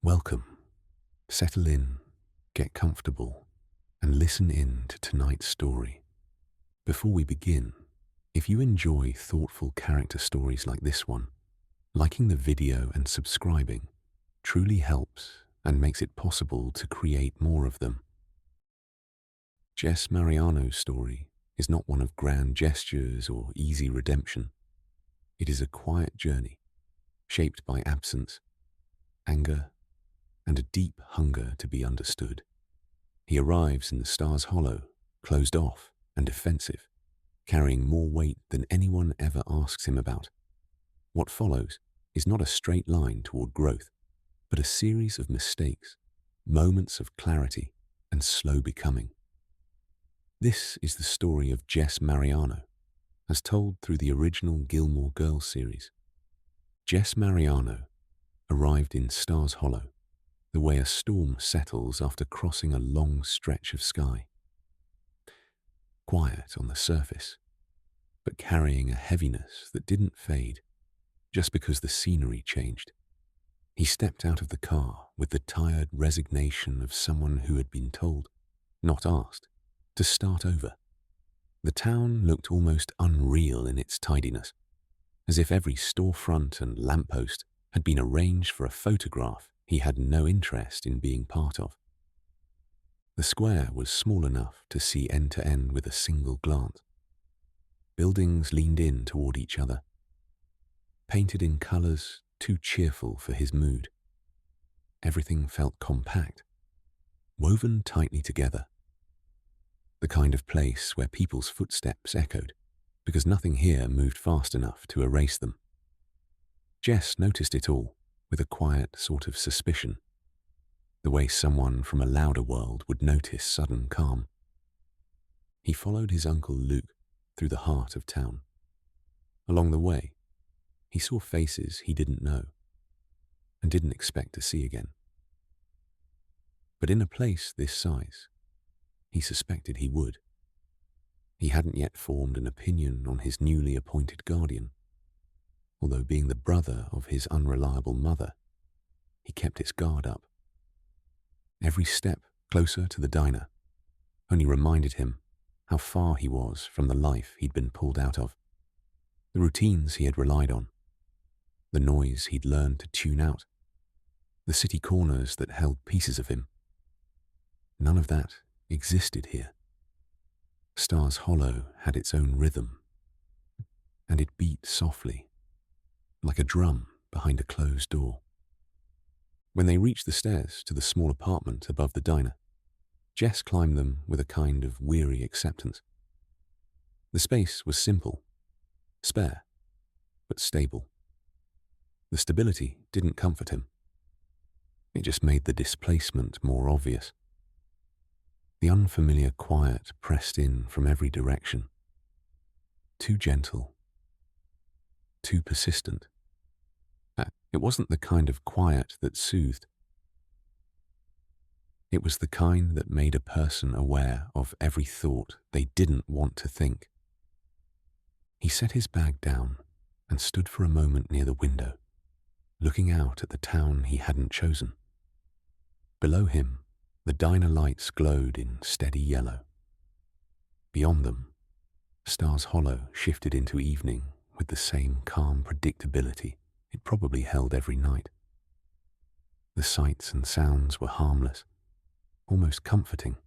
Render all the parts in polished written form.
Welcome. Settle in, get comfortable, and listen in to tonight's story. Before we begin, if you enjoy thoughtful character stories like this one, liking the video and subscribing truly helps and makes it possible to create more of them. Jess Mariano's story is not one of grand gestures or easy redemption. It is a quiet journey, shaped by absence, anger, and a deep hunger to be understood. He arrives in the Stars Hollow, closed off and defensive, carrying more weight than anyone ever asks him about. What follows is not a straight line toward growth, but a series of mistakes, moments of clarity, and slow becoming. This is the story of Jess Mariano, as told through the original Gilmore Girls series. Jess Mariano arrived in Stars Hollow the way a storm settles after crossing a long stretch of sky. Quiet on the surface, but carrying a heaviness that didn't fade just because the scenery changed. He stepped out of the car with the tired resignation of someone who had been told, not asked, to start over. The town looked almost unreal in its tidiness, as if every storefront and lamppost had been arranged for a photograph he had no interest in being part of. The square was small enough to see end to end with a single glance. Buildings leaned in toward each other, painted in colors too cheerful for his mood. Everything felt compact, woven tightly together. The kind of place where people's footsteps echoed, because nothing here moved fast enough to erase them. Jess noticed it all with a quiet sort of suspicion, the way someone from a louder world would notice sudden calm. He followed his uncle Luke through the heart of town. Along the way, he saw faces he didn't know and didn't expect to see again. But in a place this size, he suspected he would. He hadn't yet formed an opinion on his newly appointed guardian. Although being the brother of his unreliable mother, he kept his guard up. Every step closer to the diner only reminded him how far he was from the life he'd been pulled out of, the routines he had relied on, the noise he'd learned to tune out, the city corners that held pieces of him. None of that existed here. Stars Hollow had its own rhythm, and it beat softly, like a drum behind a closed door. When they reached the stairs to the small apartment above the diner, Jess climbed them with a kind of weary acceptance. The space was simple, spare, but stable. The stability didn't comfort him. It just made the displacement more obvious. The unfamiliar quiet pressed in from every direction. Too gentle, too persistent. It wasn't the kind of quiet that soothed. It was the kind that made a person aware of every thought they didn't want to think. He set his bag down and stood for a moment near the window, looking out at the town he hadn't chosen. Below him, the diner lights glowed in steady yellow. Beyond them, Stars Hollow shifted into evening with the same calm predictability it probably held every night. The sights and sounds were harmless, almost comforting.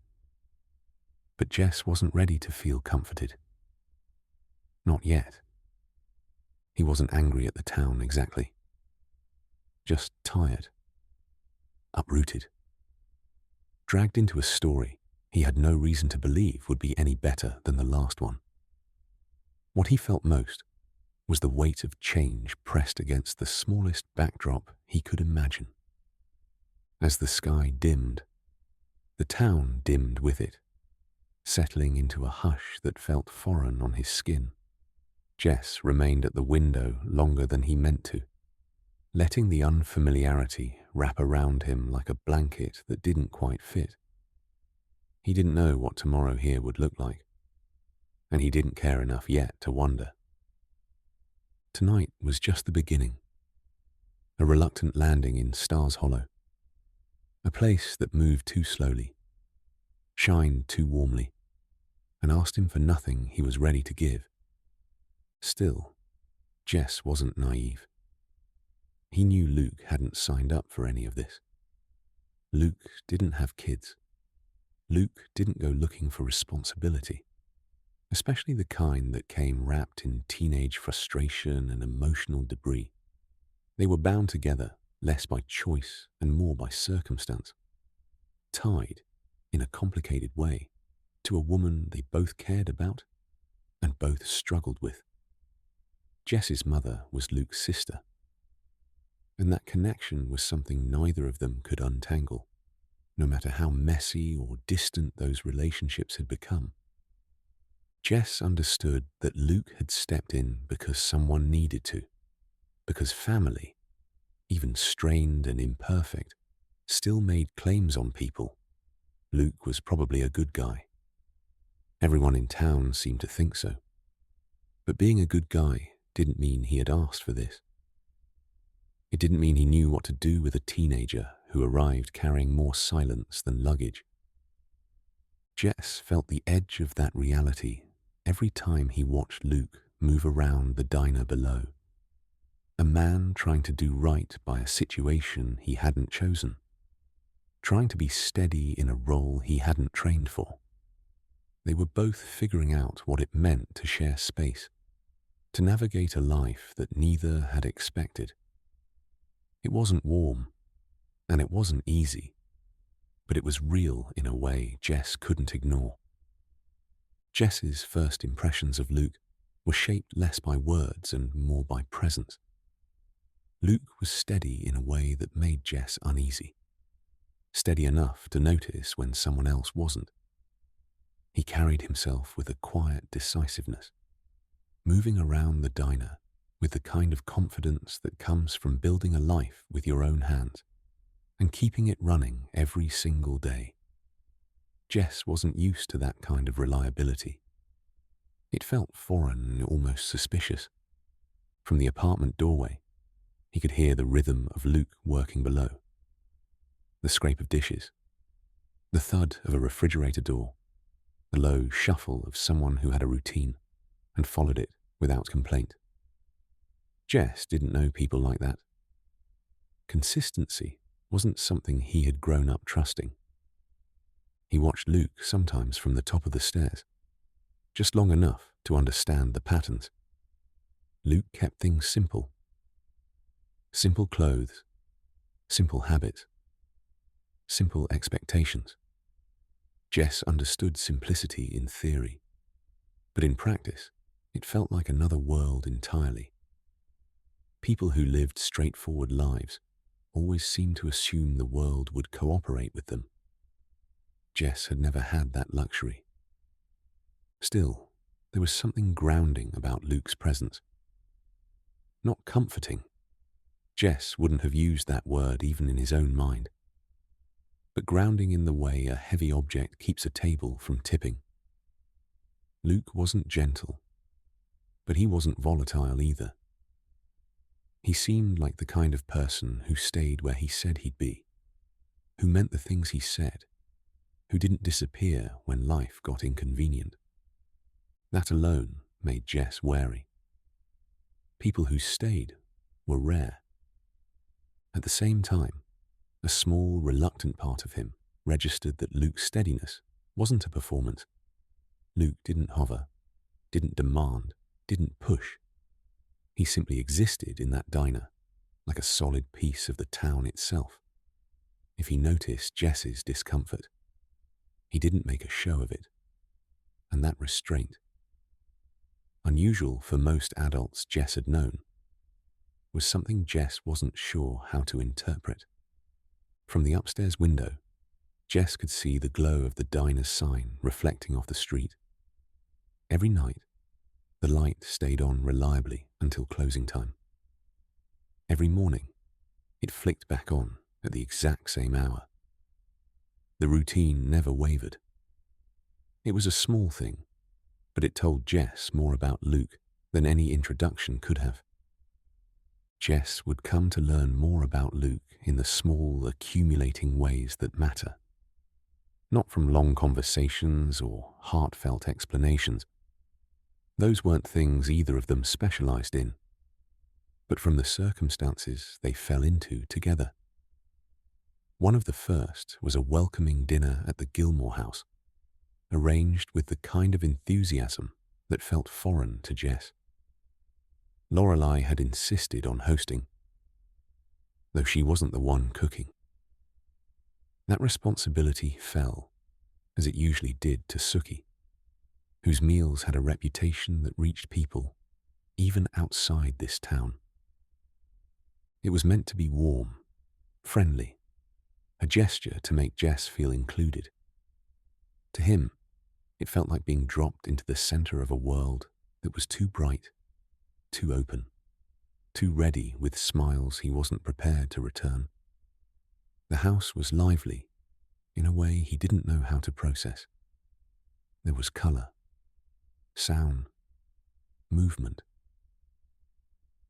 But Jess wasn't ready to feel comforted. Not yet. He wasn't angry at the town exactly. Just tired, uprooted, dragged into a story he had no reason to believe would be any better than the last one. What he felt most was the weight of change pressed against the smallest backdrop he could imagine. As the sky dimmed, the town dimmed with it, settling into a hush that felt foreign on his skin. Jess remained at the window longer than he meant to, letting the unfamiliarity wrap around him like a blanket that didn't quite fit. He didn't know what tomorrow here would look like, and he didn't care enough yet to wonder. Tonight was just the beginning, a reluctant landing in Stars Hollow, A place that moved too slowly, shined too warmly, and asked him for nothing he was ready to give. Still, Jess wasn't naive. He knew Luke hadn't signed up for any of this. Luke didn't have kids. Luke didn't go looking for responsibility, especially the kind that came wrapped in teenage frustration and emotional debris. They were bound together less by choice and more by circumstance, tied, in a complicated way, to a woman they both cared about and both struggled with. Jess's mother was Luke's sister, and that connection was something neither of them could untangle, no matter how messy or distant those relationships had become. Jess understood that Luke had stepped in because someone needed to, because family, even strained and imperfect, still made claims on people. Luke was probably a good guy. Everyone in town seemed to think so. But being a good guy didn't mean he had asked for this. It didn't mean he knew what to do with a teenager who arrived carrying more silence than luggage. Jess felt the edge of that reality every time he watched Luke move around the diner below. A man trying to do right by a situation he hadn't chosen, trying to be steady in a role he hadn't trained for. They were both figuring out what it meant to share space, to navigate a life that neither had expected. It wasn't warm, and it wasn't easy, but it was real in a way Jess couldn't ignore. Jess's first impressions of Luke were shaped less by words and more by presence. Luke was steady in a way that made Jess uneasy, steady enough to notice when someone else wasn't. He carried himself with a quiet decisiveness, moving around the diner with the kind of confidence that comes from building a life with your own hands and keeping it running every single day. Jess wasn't used to that kind of reliability. It felt foreign and almost suspicious. From the apartment doorway, he could hear the rhythm of Luke working below. The scrape of dishes, the thud of a refrigerator door, the low shuffle of someone who had a routine and followed it without complaint. Jess didn't know people like that. Consistency wasn't something he had grown up trusting. He watched Luke sometimes from the top of the stairs, just long enough to understand the patterns. Luke kept things simple. Simple clothes, simple habits, simple expectations. Jess understood simplicity in theory, but in practice, it felt like another world entirely. People who lived straightforward lives always seemed to assume the world would cooperate with them. Jess had never had that luxury. Still, there was something grounding about Luke's presence. Not comforting. Jess wouldn't have used that word even in his own mind. But grounding in the way a heavy object keeps a table from tipping. Luke wasn't gentle, but he wasn't volatile either. He seemed like the kind of person who stayed where he said he'd be, who meant the things he said, who didn't disappear when life got inconvenient. That alone made Jess wary. People who stayed were rare. At the same time, a small, reluctant part of him registered that Luke's steadiness wasn't a performance. Luke didn't hover, didn't demand, didn't push. He simply existed in that diner, like a solid piece of the town itself. If he noticed Jess's discomfort, he didn't make a show of it. And that restraint, unusual for most adults Jess had known, was something Jess wasn't sure how to interpret. From the upstairs window, Jess could see the glow of the diner's sign reflecting off the street. Every night, the light stayed on reliably until closing time. Every morning, it flicked back on at the exact same hour. The routine never wavered. It was a small thing, but it told Jess more about Luke than any introduction could have. Jess would come to learn more about Luke in the small, accumulating ways that matter. Not from long conversations or heartfelt explanations. Those weren't things either of them specialized in, but from the circumstances they fell into together. One of the first was a welcoming dinner at the Gilmore house, arranged with the kind of enthusiasm that felt foreign to Jess. Lorelei had insisted on hosting, though she wasn't the one cooking. That responsibility fell, as it usually did, to Suki, whose meals had a reputation that reached people even outside this town. It was meant to be warm, friendly, a gesture to make Jess feel included. To him, it felt like being dropped into the center of a world that was too bright, too open, too ready with smiles he wasn't prepared to return. The house was lively in a way he didn't know how to process. There was color, sound, movement.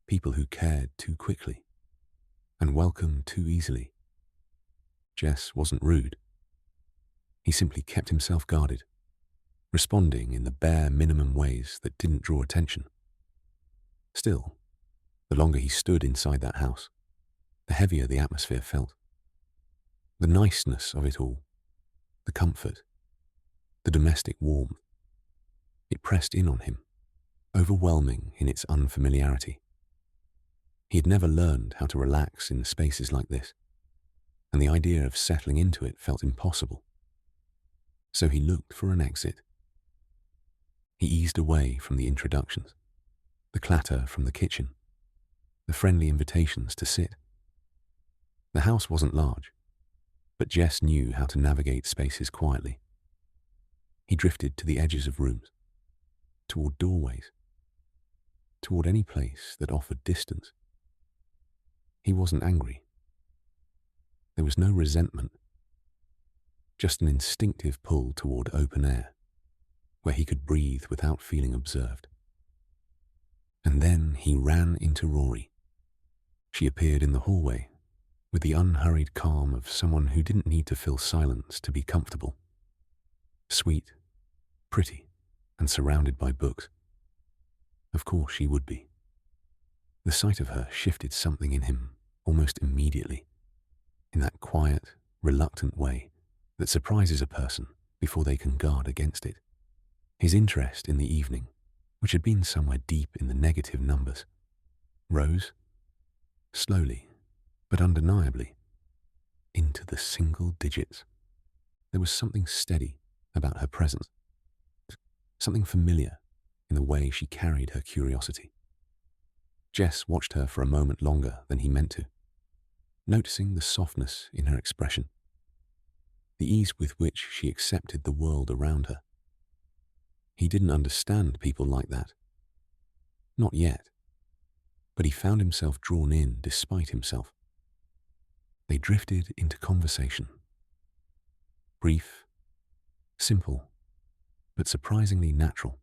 People who cared too quickly and welcomed too easily. Jess wasn't rude. He simply kept himself guarded, responding in the bare minimum ways that didn't draw attention. Still, the longer he stood inside that house, the heavier the atmosphere felt. The niceness of it all, the comfort, the domestic warmth. It pressed in on him, overwhelming in its unfamiliarity. He had never learned how to relax in spaces like this, and the idea of settling into it felt impossible. So he looked for an exit. He eased away from the introductions, the clatter from the kitchen, the friendly invitations to sit. The house wasn't large, but Jess knew how to navigate spaces quietly. He drifted to the edges of rooms, toward doorways, toward any place that offered distance. He wasn't angry. There was no resentment, just an instinctive pull toward open air, where he could breathe without feeling observed. And then he ran into Rory. She appeared in the hallway, with the unhurried calm of someone who didn't need to fill silence to be comfortable. Sweet, pretty, and surrounded by books. Of course she would be. The sight of her shifted something in him almost immediately, in that quiet, reluctant way that surprises a person before they can guard against it. His interest in the evening, which had been somewhere deep in the negative numbers, rose, slowly but undeniably, into the single digits. There was something steady about her presence, something familiar in the way she carried her curiosity. Jess watched her for a moment longer than he meant to, noticing the softness in her expression, the ease with which she accepted the world around her. He didn't understand people like that. Not yet. But he found himself drawn in despite himself. They drifted into conversation. Brief, simple, but surprisingly natural.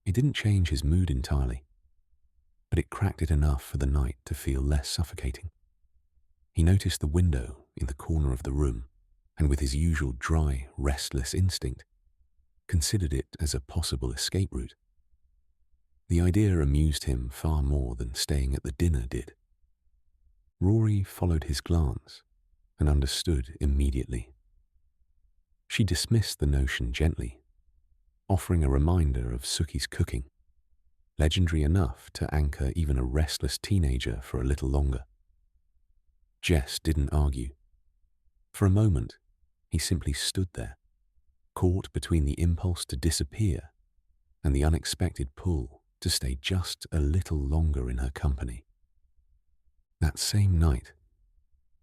It didn't change his mood entirely, but it cracked it enough for the night to feel less suffocating. He noticed the window in the corner of the room, and with his usual dry, restless instinct, considered it as a possible escape route. The idea amused him far more than staying at the dinner did. Rory followed his glance and understood immediately. She dismissed the notion gently, offering a reminder of Suki's cooking, legendary enough to anchor even a restless teenager for a little longer. Jess didn't argue. For a moment, he simply stood there, caught between the impulse to disappear and the unexpected pull to stay just a little longer in her company. That same night,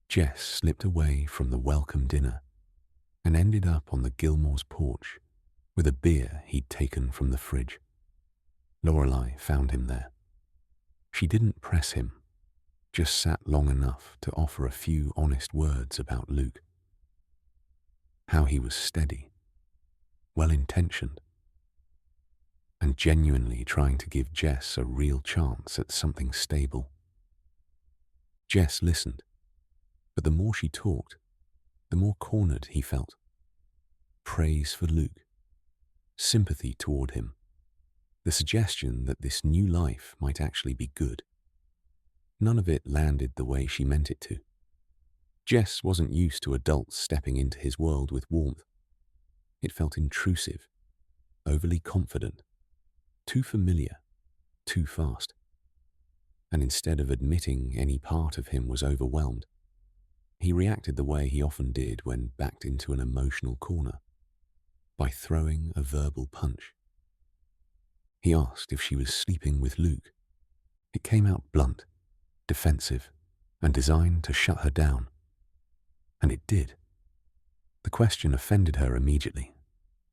Jess slipped away from the welcome dinner and ended up on the Gilmore's porch with a beer he'd taken from the fridge. Lorelei found him there. She didn't press him, just sat long enough to offer a few honest words about Luke. How he was steady, well-intentioned, and genuinely trying to give Jess a real chance at something stable. Jess listened, but the more she talked, the more cornered he felt. Praise for Luke, sympathy toward him, the suggestion that this new life might actually be good. None of it landed the way she meant it to. Jess wasn't used to adults stepping into his world with warmth. It felt intrusive, overly confident, too familiar, too fast. And instead of admitting any part of him was overwhelmed, he reacted the way he often did when backed into an emotional corner, by throwing a verbal punch. He asked if she was sleeping with Luke. It came out blunt, defensive, and designed to shut her down. And it did. The question offended her immediately,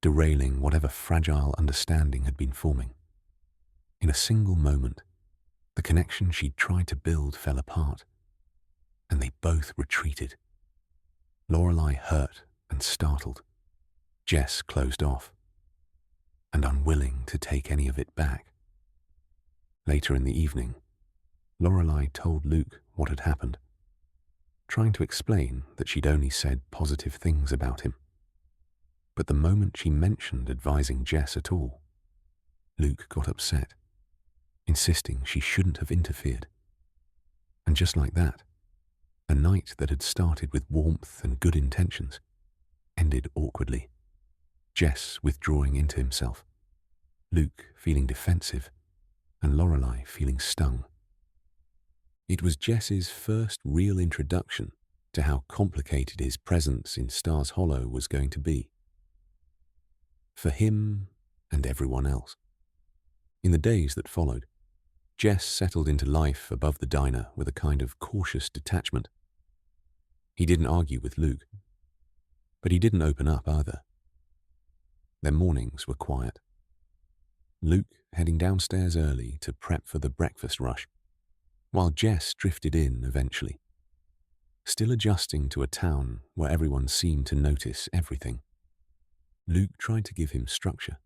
derailing whatever fragile understanding had been forming. In a single moment, the connection she'd tried to build fell apart, and they both retreated. Lorelei hurt and startled, Jess closed off, and unwilling to take any of it back. Later in the evening, Lorelei told Luke what had happened, trying to explain that she'd only said positive things about him. But the moment she mentioned advising Jess at all, Luke got upset, insisting she shouldn't have interfered. And just like that, a night that had started with warmth and good intentions ended awkwardly, Jess withdrawing into himself, Luke feeling defensive, and Lorelei feeling stung. It was Jess's first real introduction to how complicated his presence in Stars Hollow was going to be. For him and everyone else. In the days that followed, Jess settled into life above the diner with a kind of cautious detachment. He didn't argue with Luke, but he didn't open up either. Their mornings were quiet. Luke heading downstairs early to prep for the breakfast rush, while Jess drifted in eventually, still adjusting to a town where everyone seemed to notice everything. Luke tried to give him structure,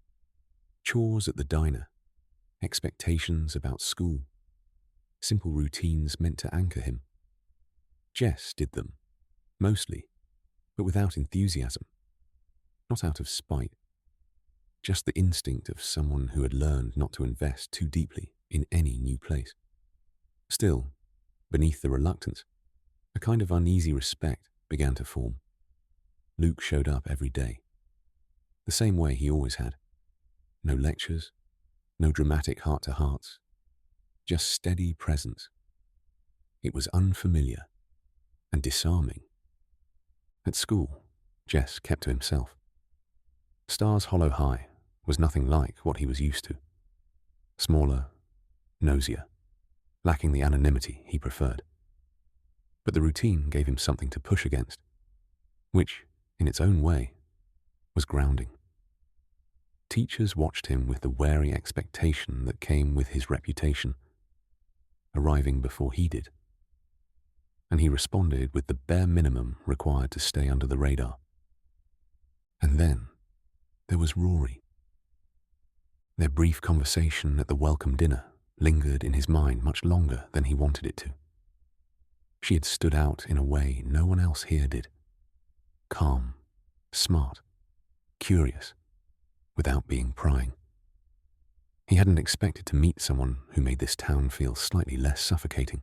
chores at the diner, expectations about school, simple routines meant to anchor him. Jess did them, mostly, but without enthusiasm, not out of spite, just the instinct of someone who had learned not to invest too deeply in any new place. Still, beneath the reluctance, a kind of uneasy respect began to form. Luke showed up every day, the same way he always had. No lectures, no dramatic heart-to-hearts, just steady presence. It was unfamiliar and disarming. At school, Jess kept to himself. Stars Hollow High was nothing like what he was used to. Smaller, nosier, lacking the anonymity he preferred. But the routine gave him something to push against, which, in its own way, was grounding. Teachers watched him with the wary expectation that came with his reputation, arriving before he did. And he responded with the bare minimum required to stay under the radar. And then there was Rory. Their brief conversation at the welcome dinner lingered in his mind much longer than he wanted it to. She had stood out in a way no one else here did. Calm, smart, curious, without being prying. He hadn't expected to meet someone who made this town feel slightly less suffocating.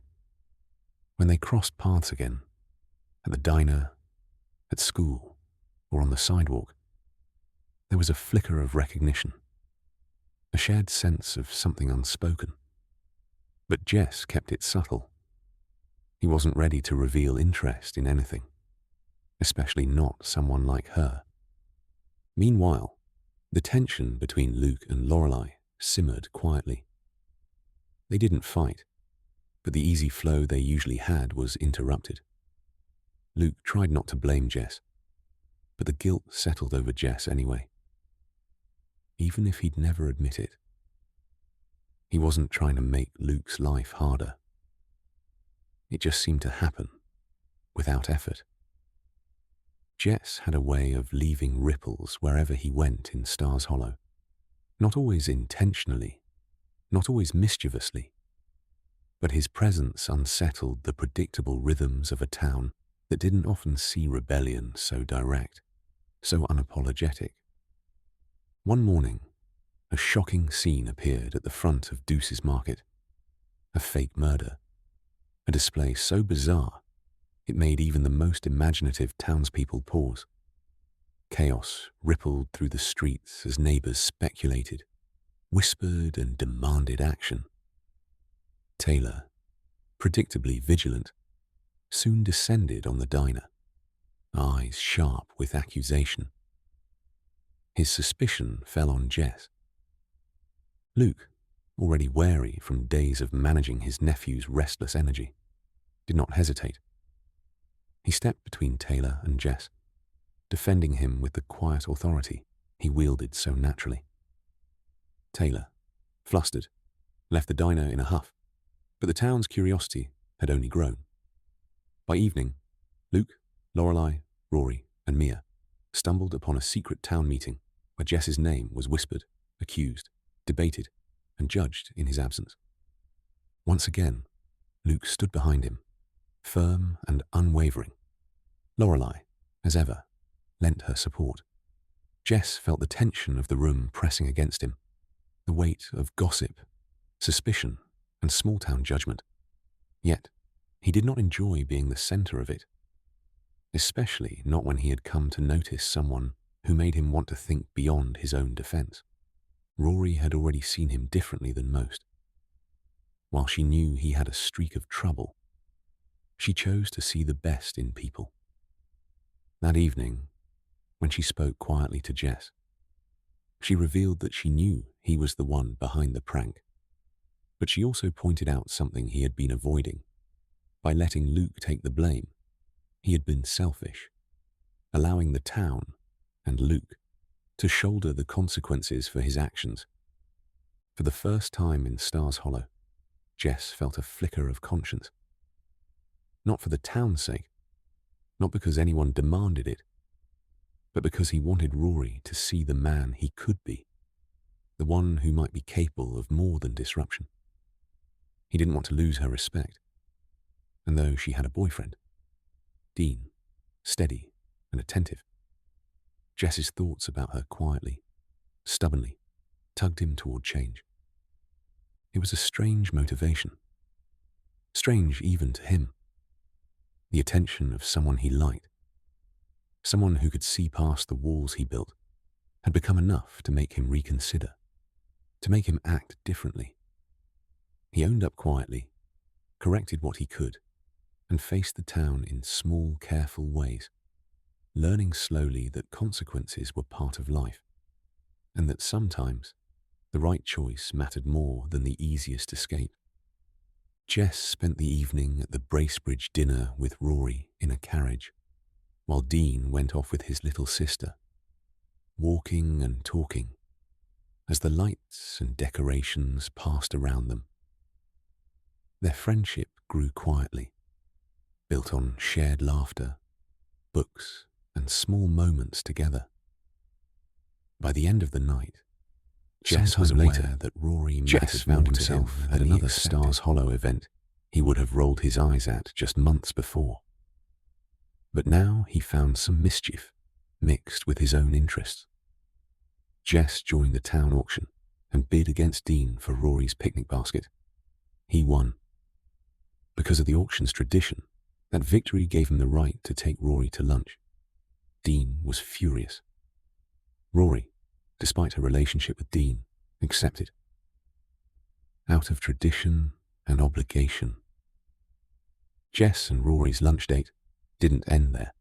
When they crossed paths again, at the diner, at school, or on the sidewalk, there was a flicker of recognition, a shared sense of something unspoken. But Jess kept it subtle. He wasn't ready to reveal interest in anything, especially not someone like her. Meanwhile, the tension between Luke and Lorelei simmered quietly. They didn't fight, but the easy flow they usually had was interrupted. Luke tried not to blame Jess, but the guilt settled over Jess anyway. Even if he'd never admit it. He wasn't trying to make Luke's life harder. It just seemed to happen, without effort. Jess had a way of leaving ripples wherever he went in Stars Hollow. Not always intentionally, not always mischievously, but his presence unsettled the predictable rhythms of a town that didn't often see rebellion so direct, so unapologetic. One morning, a shocking scene appeared at the front of Deuce's Market. A fake murder. A display so bizarre, it made even the most imaginative townspeople pause. Chaos rippled through the streets as neighbors speculated, whispered and demanded action. Taylor, predictably vigilant, soon descended on the diner, eyes sharp with accusation. His suspicion fell on Jess. Luke, already wary from days of managing his nephew's restless energy, did not hesitate. He stepped between Taylor and Jess, defending him with the quiet authority he wielded so naturally. Taylor, flustered, left the diner in a huff, but the town's curiosity had only grown. By evening, Luke, Lorelei, Rory, and Mia stumbled upon a secret town meeting where Jess's name was whispered, accused, debated, and judged in his absence. Once again, Luke stood behind him, firm and unwavering. Lorelei, as ever, lent her support. Jess felt the tension of the room pressing against him, the weight of gossip, suspicion, and small-town judgment. Yet, he did not enjoy being the center of it, especially not when he had come to notice someone who made him want to think beyond his own defense. Rory had already seen him differently than most. While she knew he had a streak of trouble, she chose to see the best in people. That evening, when she spoke quietly to Jess, she revealed that she knew he was the one behind the prank, but she also pointed out something he had been avoiding. By letting Luke take the blame, he had been selfish, allowing the town and Luke to shoulder the consequences for his actions. For the first time in Stars Hollow, Jess felt a flicker of conscience. Not for the town's sake, not because anyone demanded it, but because he wanted Rory to see the man he could be, the one who might be capable of more than disruption. He didn't want to lose her respect. And though she had a boyfriend, Dean, steady and attentive, Jess's thoughts about her quietly, stubbornly, tugged him toward change. It was a strange motivation. Strange even to him. The attention of someone he liked, someone who could see past the walls he built, had become enough to make him reconsider, to make him act differently. He owned up quietly, corrected what he could, and faced the town in small, careful ways, learning slowly that consequences were part of life, and that sometimes the right choice mattered more than the easiest escape. Jess spent the evening at the Bracebridge dinner with Rory in a carriage, while Dean went off with his little sister, walking and talking as the lights and decorations passed around them. Their friendship grew quietly, built on shared laughter, books, and small moments together. By the end of the night, Jess was aware that Rory found himself at another Stars Hollow event he would have rolled his eyes at just months before. But now he found some mischief mixed with his own interests. Jess joined the town auction and bid against Dean for Rory's picnic basket. He won. Because of the auction's tradition, that victory gave him the right to take Rory to lunch. Dean was furious. Rory, despite her relationship with Dean, accepted. Out of tradition and obligation. Jess and Rory's lunch date didn't end there.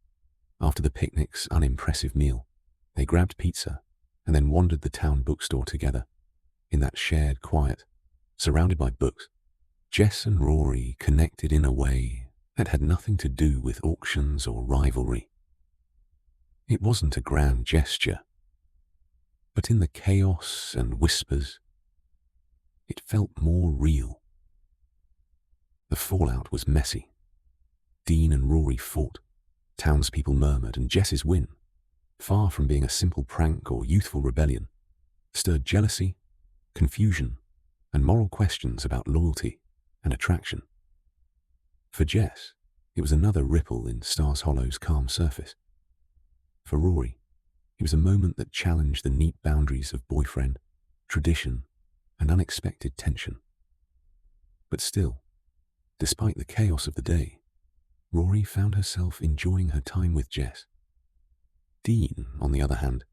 After the picnic's unimpressive meal, they grabbed pizza and then wandered the town bookstore together. In that shared quiet, surrounded by books, Jess and Rory connected in a way that had nothing to do with auctions or rivalry. It wasn't a grand gesture, but in the chaos and whispers, it felt more real. The fallout was messy. Dean and Rory fought, townspeople murmured, and Jess's win, far from being a simple prank or youthful rebellion, stirred jealousy, confusion, and moral questions about loyalty and attraction. For Jess, it was another ripple in Stars Hollow's calm surface. For Rory, it was a moment that challenged the neat boundaries of boyfriend, tradition, and unexpected tension. But still, despite the chaos of the day, Rory found herself enjoying her time with Jess. Dean, on the other hand,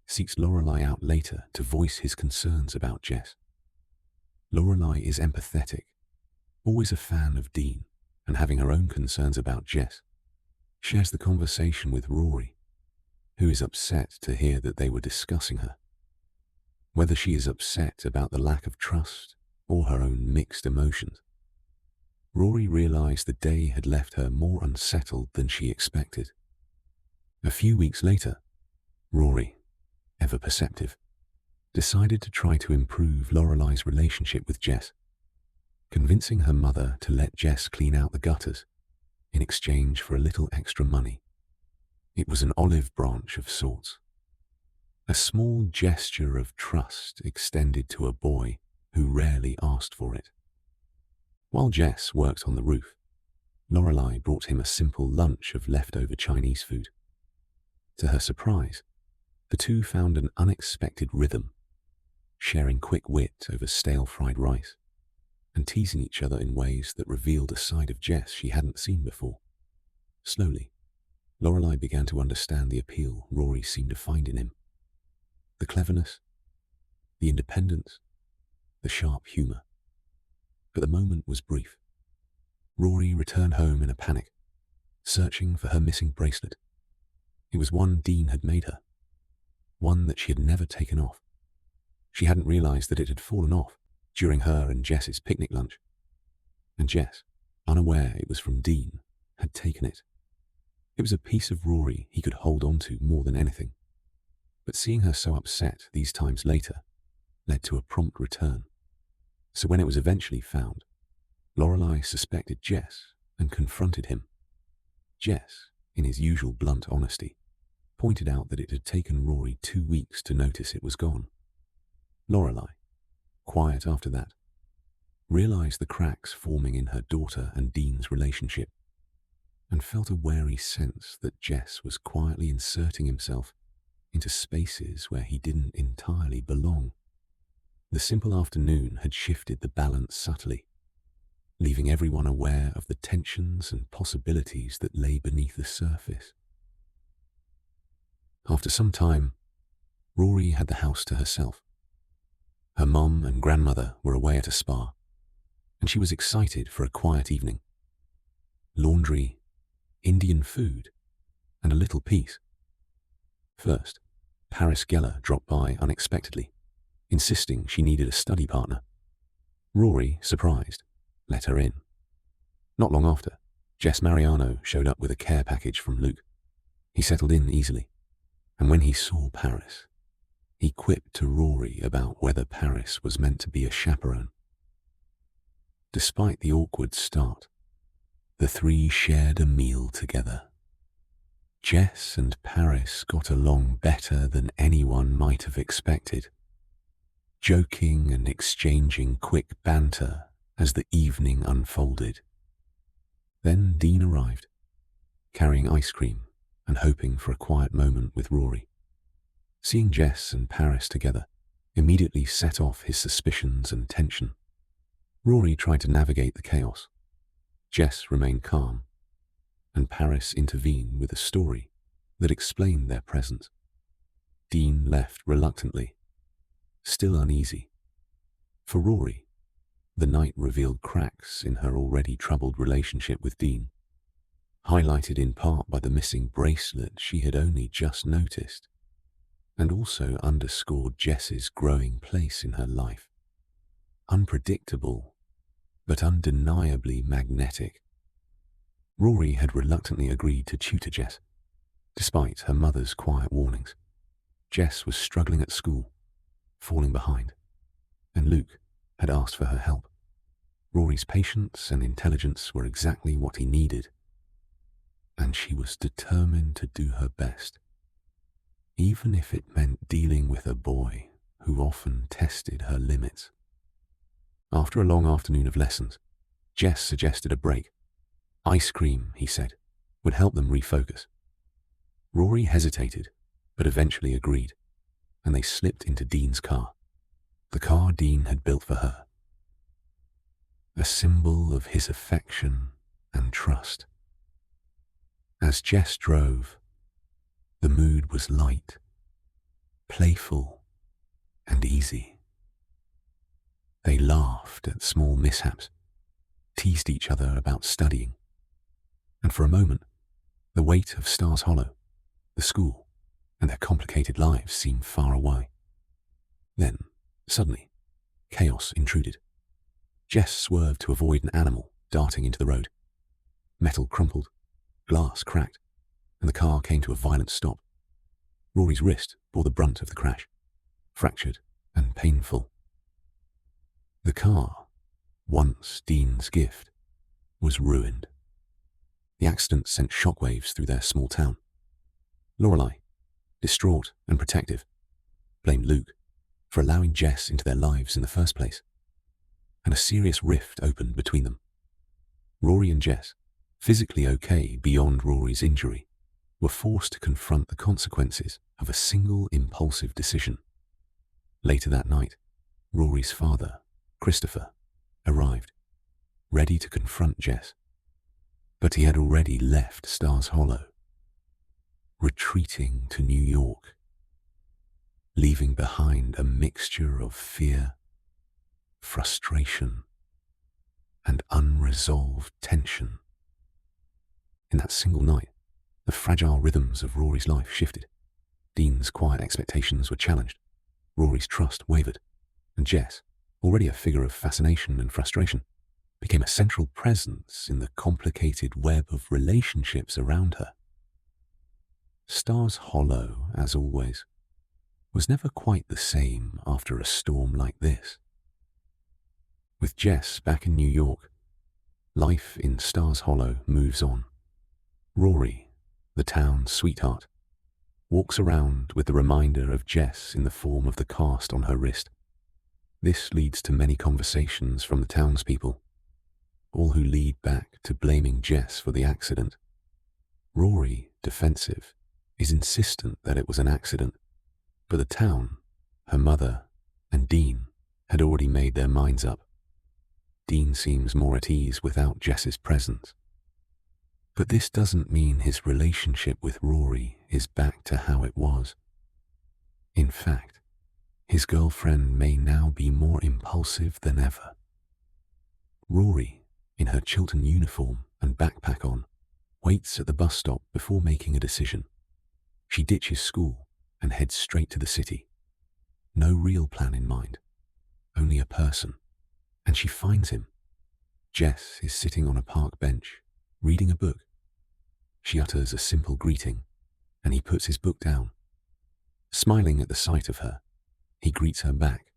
seeks Lorelai out later to voice his concerns about Jess. Lorelai is empathetic, always a fan of Dean, and having her own concerns about Jess, shares the conversation with Rory, who is upset to hear that they were discussing her. Whether she is upset about the lack of trust or her own mixed emotions, Rory realized the day had left her more unsettled than she expected. A few weeks later, Rory, ever perceptive, decided to try to improve Lorelai's relationship with Jess, convincing her mother to let Jess clean out the gutters in exchange for a little extra money. It was an olive branch of sorts, a small gesture of trust extended to a boy who rarely asked for it. While Jess worked on the roof, Lorelai brought him a simple lunch of leftover Chinese food. To her surprise, the two found an unexpected rhythm, sharing quick wit over stale fried rice, and teasing each other in ways that revealed a side of Jess she hadn't seen before. Slowly, Lorelai began to understand the appeal Rory seemed to find in him. The cleverness, the independence, the sharp humour. But the moment was brief. Rory returned home in a panic, searching for her missing bracelet. It was one Dean had made her, one that she had never taken off. She hadn't realized that it had fallen off during her and Jess's picnic lunch. And Jess, unaware it was from Dean, had taken it. It was a piece of Rory he could hold on to more than anything. But seeing her so upset these times later led to a prompt return. So when it was eventually found, Lorelai suspected Jess and confronted him. Jess, in his usual blunt honesty, pointed out that it had taken Rory 2 weeks to notice it was gone. Lorelai, quiet after that, realized the cracks forming in her daughter and Dean's relationship, and felt a wary sense that Jess was quietly inserting himself into spaces where he didn't entirely belong. The simple afternoon had shifted the balance subtly, leaving everyone aware of the tensions and possibilities that lay beneath the surface. After some time, Rory had the house to herself. Her mum and grandmother were away at a spa, and she was excited for a quiet evening. Laundry, Indian food, and a little peace. First, Paris Geller dropped by unexpectedly, insisting she needed a study partner. Rory, surprised, let her in. Not long after, Jess Mariano showed up with a care package from Luke. He settled in easily, and when he saw Paris, he quipped to Rory about whether Paris was meant to be a chaperone. Despite the awkward start, the three shared a meal together. Jess and Paris got along better than anyone might have expected, joking and exchanging quick banter as the evening unfolded. Then Dean arrived, carrying ice cream and hoping for a quiet moment with Rory. Seeing Jess and Paris together immediately set off his suspicions and tension. Rory tried to navigate the chaos. Jess remained calm, and Paris intervened with a story that explained their presence. Dean left reluctantly, still uneasy. For Rory, the night revealed cracks in her already troubled relationship with Dean, highlighted in part by the missing bracelet she had only just noticed, and also underscored Jess's growing place in her life. Unpredictable, but undeniably magnetic. Rory had reluctantly agreed to tutor Jess, despite her mother's quiet warnings. Jess was struggling at school, falling behind, and Luke had asked for her help. Rory's patience and intelligence were exactly what he needed, and she was determined to do her best, even if it meant dealing with a boy who often tested her limits. After a long afternoon of lessons, Jess suggested a break. Ice cream, he said, would help them refocus. Rory hesitated, but eventually agreed, and they slipped into Dean's car. The car Dean had built for her. A symbol of his affection and trust. As Jess drove, the mood was light, playful, and easy. They laughed at small mishaps, teased each other about studying, and for a moment, the weight of Stars Hollow, the school, and their complicated lives seemed far away. Then, suddenly, chaos intruded. Jess swerved to avoid an animal darting into the road. Metal crumpled, glass cracked, and the car came to a violent stop. Rory's wrist bore the brunt of the crash, fractured and painful. The car, once Dean's gift, was ruined. The accident sent shockwaves through their small town. Lorelei, distraught and protective, blamed Luke for allowing Jess into their lives in the first place, and a serious rift opened between them. Rory and Jess, physically okay beyond Rory's injury, were forced to confront the consequences of a single impulsive decision. Later that night, Rory's father, Christopher, arrived, ready to confront Jess. But he had already left Stars Hollow, retreating to New York, leaving behind a mixture of fear, frustration, and unresolved tension. In that single night, the fragile rhythms of Rory's life shifted. Dean's quiet expectations were challenged. Rory's trust wavered, and Jess, already a figure of fascination and frustration, became a central presence in the complicated web of relationships around her. Stars Hollow, as always, was never quite the same after a storm like this. With Jess back in New York, life in Stars Hollow moves on. Rory, the town's sweetheart, walks around with the reminder of Jess in the form of the cast on her wrist. This leads to many conversations from the townspeople, all who lead back to blaming Jess for the accident. Rory, defensive, is insistent that it was an accident, but the town, her mother, and Dean had already made their minds up. Dean seems more at ease without Jess's presence. But this doesn't mean his relationship with Rory is back to how it was. In fact, his girlfriend may now be more impulsive than ever. Rory, in her Chilton uniform and backpack on, waits at the bus stop before making a decision. She ditches school and heads straight to the city. No real plan in mind, only a person. And she finds him. Jess is sitting on a park bench, reading a book. She utters a simple greeting, and he puts his book down. Smiling at the sight of her, he greets her back,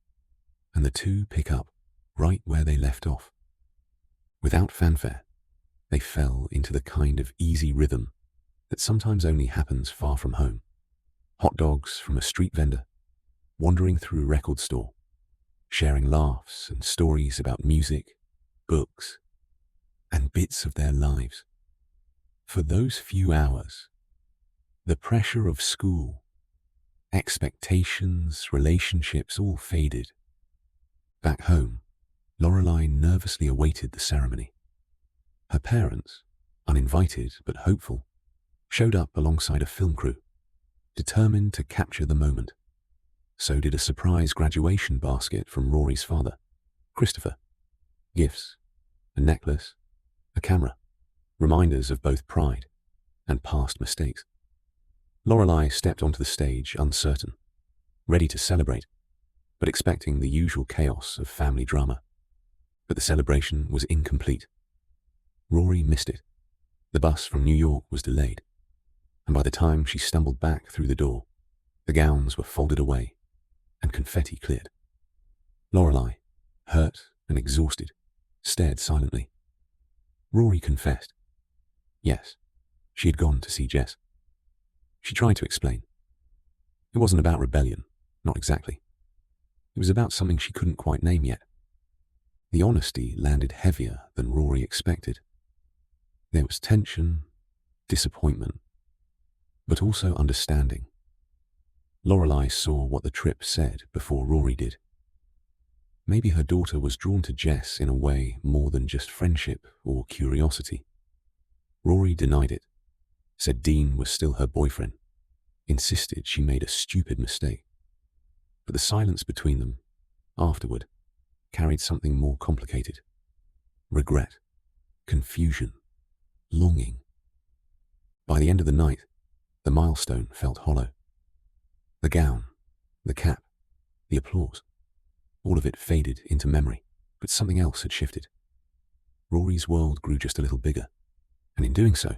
and the two pick up right where they left off. Without fanfare, they fell into the kind of easy rhythm that sometimes only happens far from home. Hot dogs from a street vendor, wandering through a record store, sharing laughs and stories about music, books, and bits of their lives. For those few hours, the pressure of school, expectations, relationships all faded. Back home, Lorelei nervously awaited the ceremony. Her parents, uninvited but hopeful, showed up alongside a film crew, determined to capture the moment. So did a surprise graduation basket from Rory's father, Christopher. Gifts, a necklace, a camera, reminders of both pride and past mistakes. Lorelei stepped onto the stage uncertain, ready to celebrate, but expecting the usual chaos of family drama. But the celebration was incomplete. Rory missed it. The bus from New York was delayed, and by the time she stumbled back through the door, the gowns were folded away and confetti cleared. Lorelei, hurt and exhausted, stared silently. Rory confessed. Yes, she had gone to see Jess. She tried to explain. It wasn't about rebellion, not exactly. It was about something she couldn't quite name yet. The honesty landed heavier than Rory expected. There was tension, disappointment, but also understanding. Lorelei saw what the trip said before Rory did. Maybe her daughter was drawn to Jess in a way more than just friendship or curiosity. Rory denied it, said Dean was still her boyfriend, insisted she made a stupid mistake. But the silence between them, afterward, carried something more complicated. Regret, confusion, longing. By the end of the night, the milestone felt hollow. The gown, the cap, the applause, all of it faded into memory, but something else had shifted. Rory's world grew just a little bigger, and in doing so,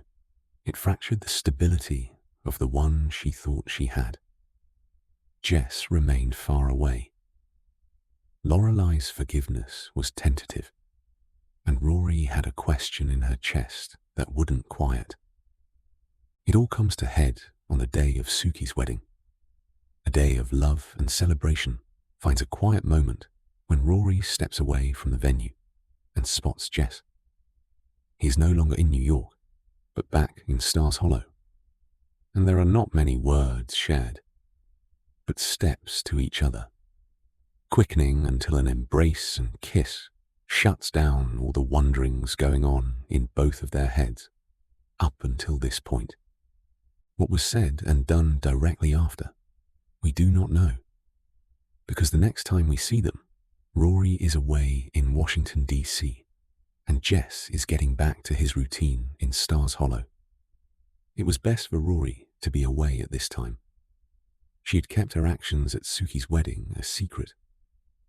it fractured the stability of the one she thought she had. Jess remained far away. Lorelei's forgiveness was tentative, and Rory had a question in her chest that wouldn't quiet. It all comes to head on the day of Suki's wedding. A day of love and celebration finds a quiet moment when Rory steps away from the venue and spots Jess. He is no longer in New York, but back in Stars Hollow. And there are not many words shared, but steps to each other, quickening until an embrace and kiss shuts down all the wonderings going on in both of their heads up until this point. What was said and done directly after, we do not know, because the next time we see them, Rory is away in Washington, D.C., and Jess is getting back to his routine in Stars Hollow. It was best for Rory to be away at this time. She had kept her actions at Suki's wedding a secret,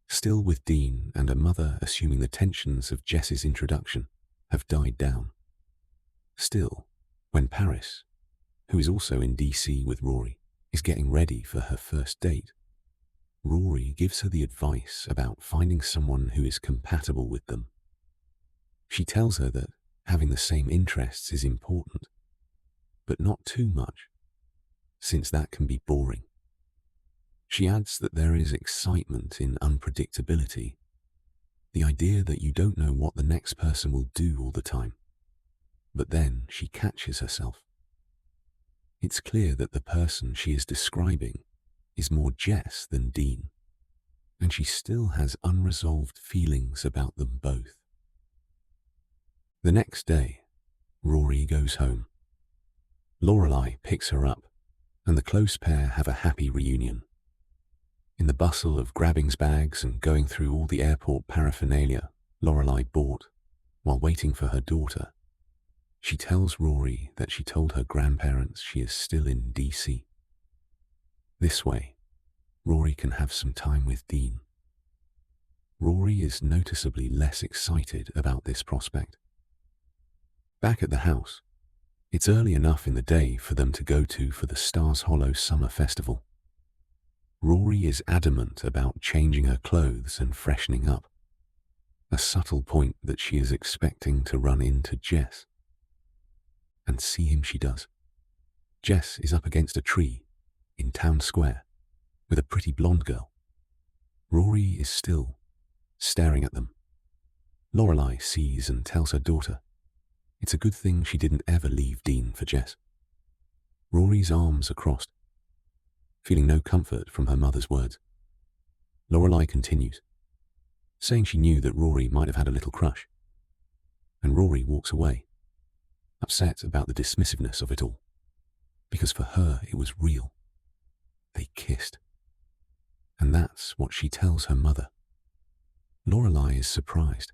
still with Dean and her mother assuming the tensions of Jess's introduction have died down. Still, when Paris, who is also in D.C. with Rory, is getting ready for her first date, Rory gives her the advice about finding someone who is compatible with them. She tells her that having the same interests is important, but not too much, since that can be boring. She adds that there is excitement in unpredictability, the idea that you don't know what the next person will do all the time. But then she catches herself. It's clear that the person she is describing is more Jess than Dean, and she still has unresolved feelings about them both. The next day, Rory goes home. Lorelei picks her up, and the close pair have a happy reunion. In the bustle of grabbing bags and going through all the airport paraphernalia Lorelei bought while waiting for her daughter, she tells Rory that she told her grandparents she is still in D.C. This way, Rory can have some time with Dean. Rory is noticeably less excited about this prospect. Back at the house, it's early enough in the day for them to go to for the Stars Hollow Summer Festival. Rory is adamant about changing her clothes and freshening up, a subtle point that she is expecting to run into Jess. And see him she does. Jess is up against a tree in Town Square with a pretty blonde girl. Rory is still, staring at them. Lorelei sees and tells her daughter it's a good thing she didn't ever leave Dean for Jess. Rory's arms are crossed, feeling no comfort from her mother's words. Lorelei continues, saying she knew that Rory might have had a little crush. And Rory walks away, upset about the dismissiveness of it all, because for her it was real. They kissed. And that's what she tells her mother. Lorelei is surprised,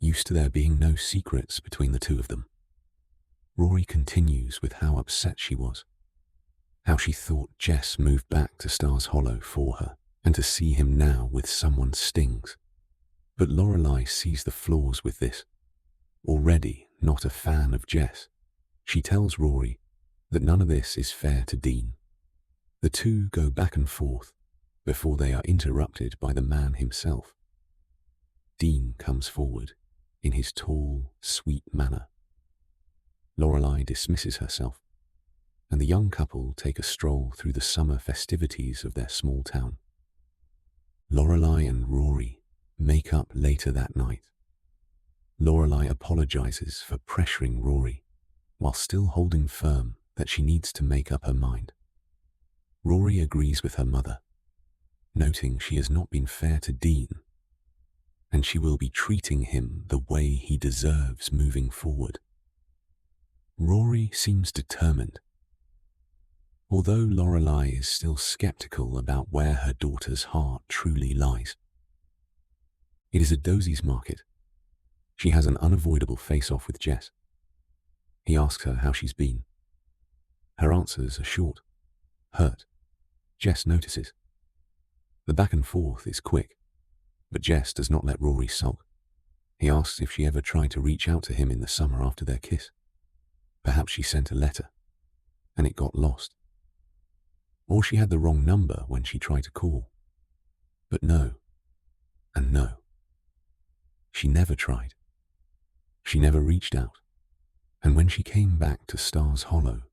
used to there being no secrets between the two of them. Rory continues with how upset she was, how she thought Jess moved back to Stars Hollow for her, and to see him now with someone stings. But Lorelei sees the flaws with this. Already not a fan of Jess, she tells Rory that none of this is fair to Dean. The two go back and forth before they are interrupted by the man himself. Dean comes forward in his tall, sweet manner. Lorelei dismisses herself, and the young couple take a stroll through the summer festivities of their small town. Lorelei and Rory make up later that night. Lorelai apologizes for pressuring Rory, while still holding firm that she needs to make up her mind. Rory agrees with her mother, noting she has not been fair to Dean, and she will be treating him the way he deserves moving forward. Rory seems determined, although Lorelai is still skeptical about where her daughter's heart truly lies. It is a Dosie's market. She has an unavoidable face-off with Jess. He asks her how she's been. Her answers are short, hurt. Jess notices. The back and forth is quick, but Jess does not let Rory sulk. He asks if she ever tried to reach out to him in the summer after their kiss. Perhaps she sent a letter, and it got lost. Or she had the wrong number when she tried to call. But no, and no. She never tried. She never reached out. And when she came back to Stars Hollow,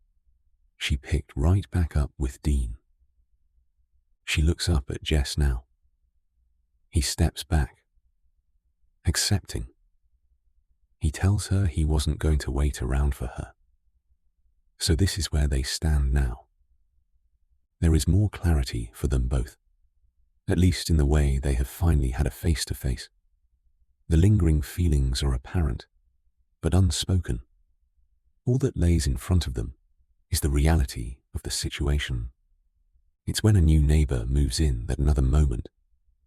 she picked right back up with Dean. She looks up at Jess now. He steps back, accepting. He tells her he wasn't going to wait around for her. So this is where they stand now. There is more clarity for them both, at least in the way they have finally had a face-to-face. The lingering feelings are apparent, but unspoken. All that lays in front of them is the reality of the situation. It's when a new neighbor moves in that another moment,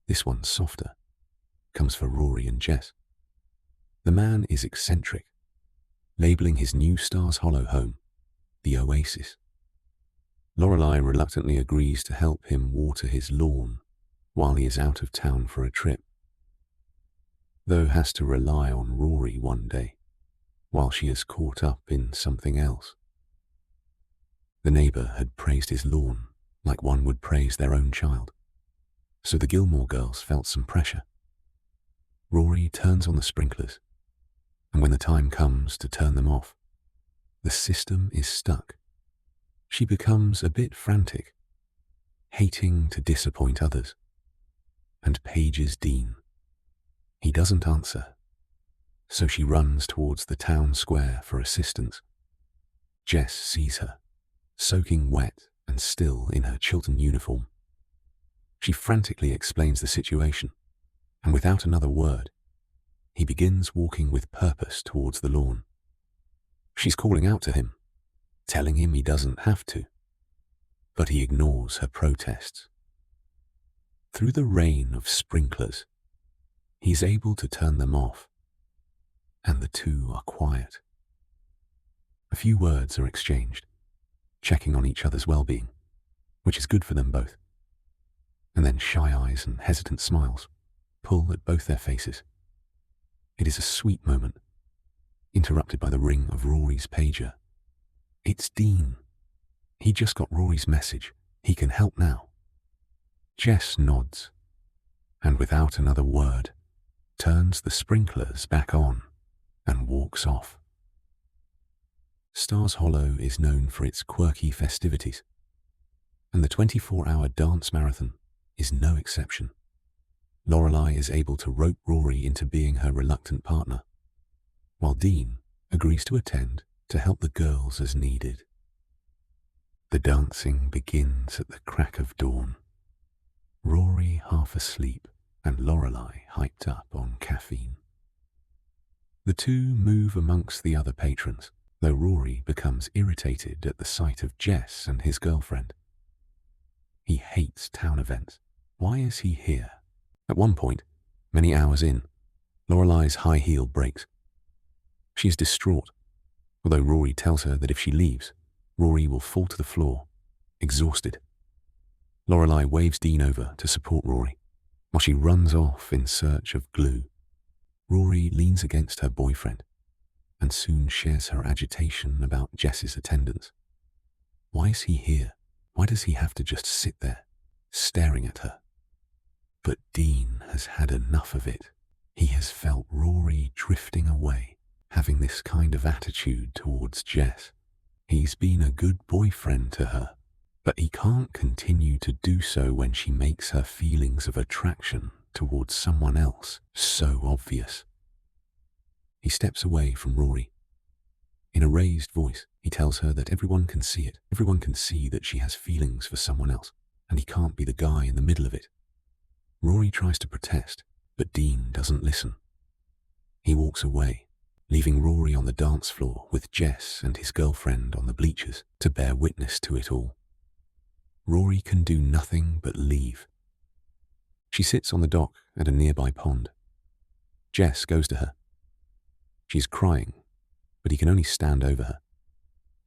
this one softer, comes for Rory and Jess. The man is eccentric, labeling his new Stars Hollow home the Oasis. Lorelai reluctantly agrees to help him water his lawn while he is out of town for a trip, though has to rely on Rory one day while she is caught up in something else. The neighbor had praised his lawn like one would praise their own child, so the Gilmore Girls felt some pressure. Rory turns on the sprinklers, and when the time comes to turn them off, the system is stuck. She becomes a bit frantic, hating to disappoint others, and pages Dean. He doesn't answer, so she runs towards the town square for assistance. Jess sees her, soaking wet and still in her Chiltern uniform. She frantically explains the situation, and without another word, he begins walking with purpose towards the lawn. She's calling out to him, telling him he doesn't have to, but he ignores her protests. Through the rain of sprinklers, he's able to turn them off, and the two are quiet. A few words are exchanged, checking on each other's well-being, which is good for them both. And then shy eyes and hesitant smiles pull at both their faces. It is a sweet moment, interrupted by the ring of Rory's pager. It's Dean. He just got Rory's message. He can help now. Jess nods, and without another word, turns the sprinklers back on and walks off. Stars Hollow is known for its quirky festivities, and the 24-hour dance marathon is no exception. Lorelai is able to rope Rory into being her reluctant partner, while Dean agrees to attend to help the girls as needed. The dancing begins at the crack of dawn. Rory half asleep and Lorelai hyped up on caffeine. The two move amongst the other patrons, though Rory becomes irritated at the sight of Jess and his girlfriend. He hates town events. Why is he here? At one point, many hours in, Lorelai's high heel breaks. She is distraught, although Rory tells her that if she leaves, Rory will fall to the floor, exhausted. Lorelai waves Dean over to support Rory, while she runs off in search of glue. Rory leans against her boyfriend and soon shares her agitation about Jess's attendance. Why is he here? Why does he have to just sit there, staring at her? But Dean has had enough of it. He has felt Rory drifting away, having this kind of attitude towards Jess. He's been a good boyfriend to her, but he can't continue to do so when she makes her feelings of attraction towards someone else so obvious. He steps away from Rory. In a raised voice, he tells her that everyone can see it. Everyone can see that she has feelings for someone else, and he can't be the guy in the middle of it. Rory tries to protest, but Dean doesn't listen. He walks away, leaving Rory on the dance floor with Jess and his girlfriend on the bleachers to bear witness to it all. Rory can do nothing but leave. She sits on the dock at a nearby pond. Jess goes to her. She's crying, but he can only stand over her.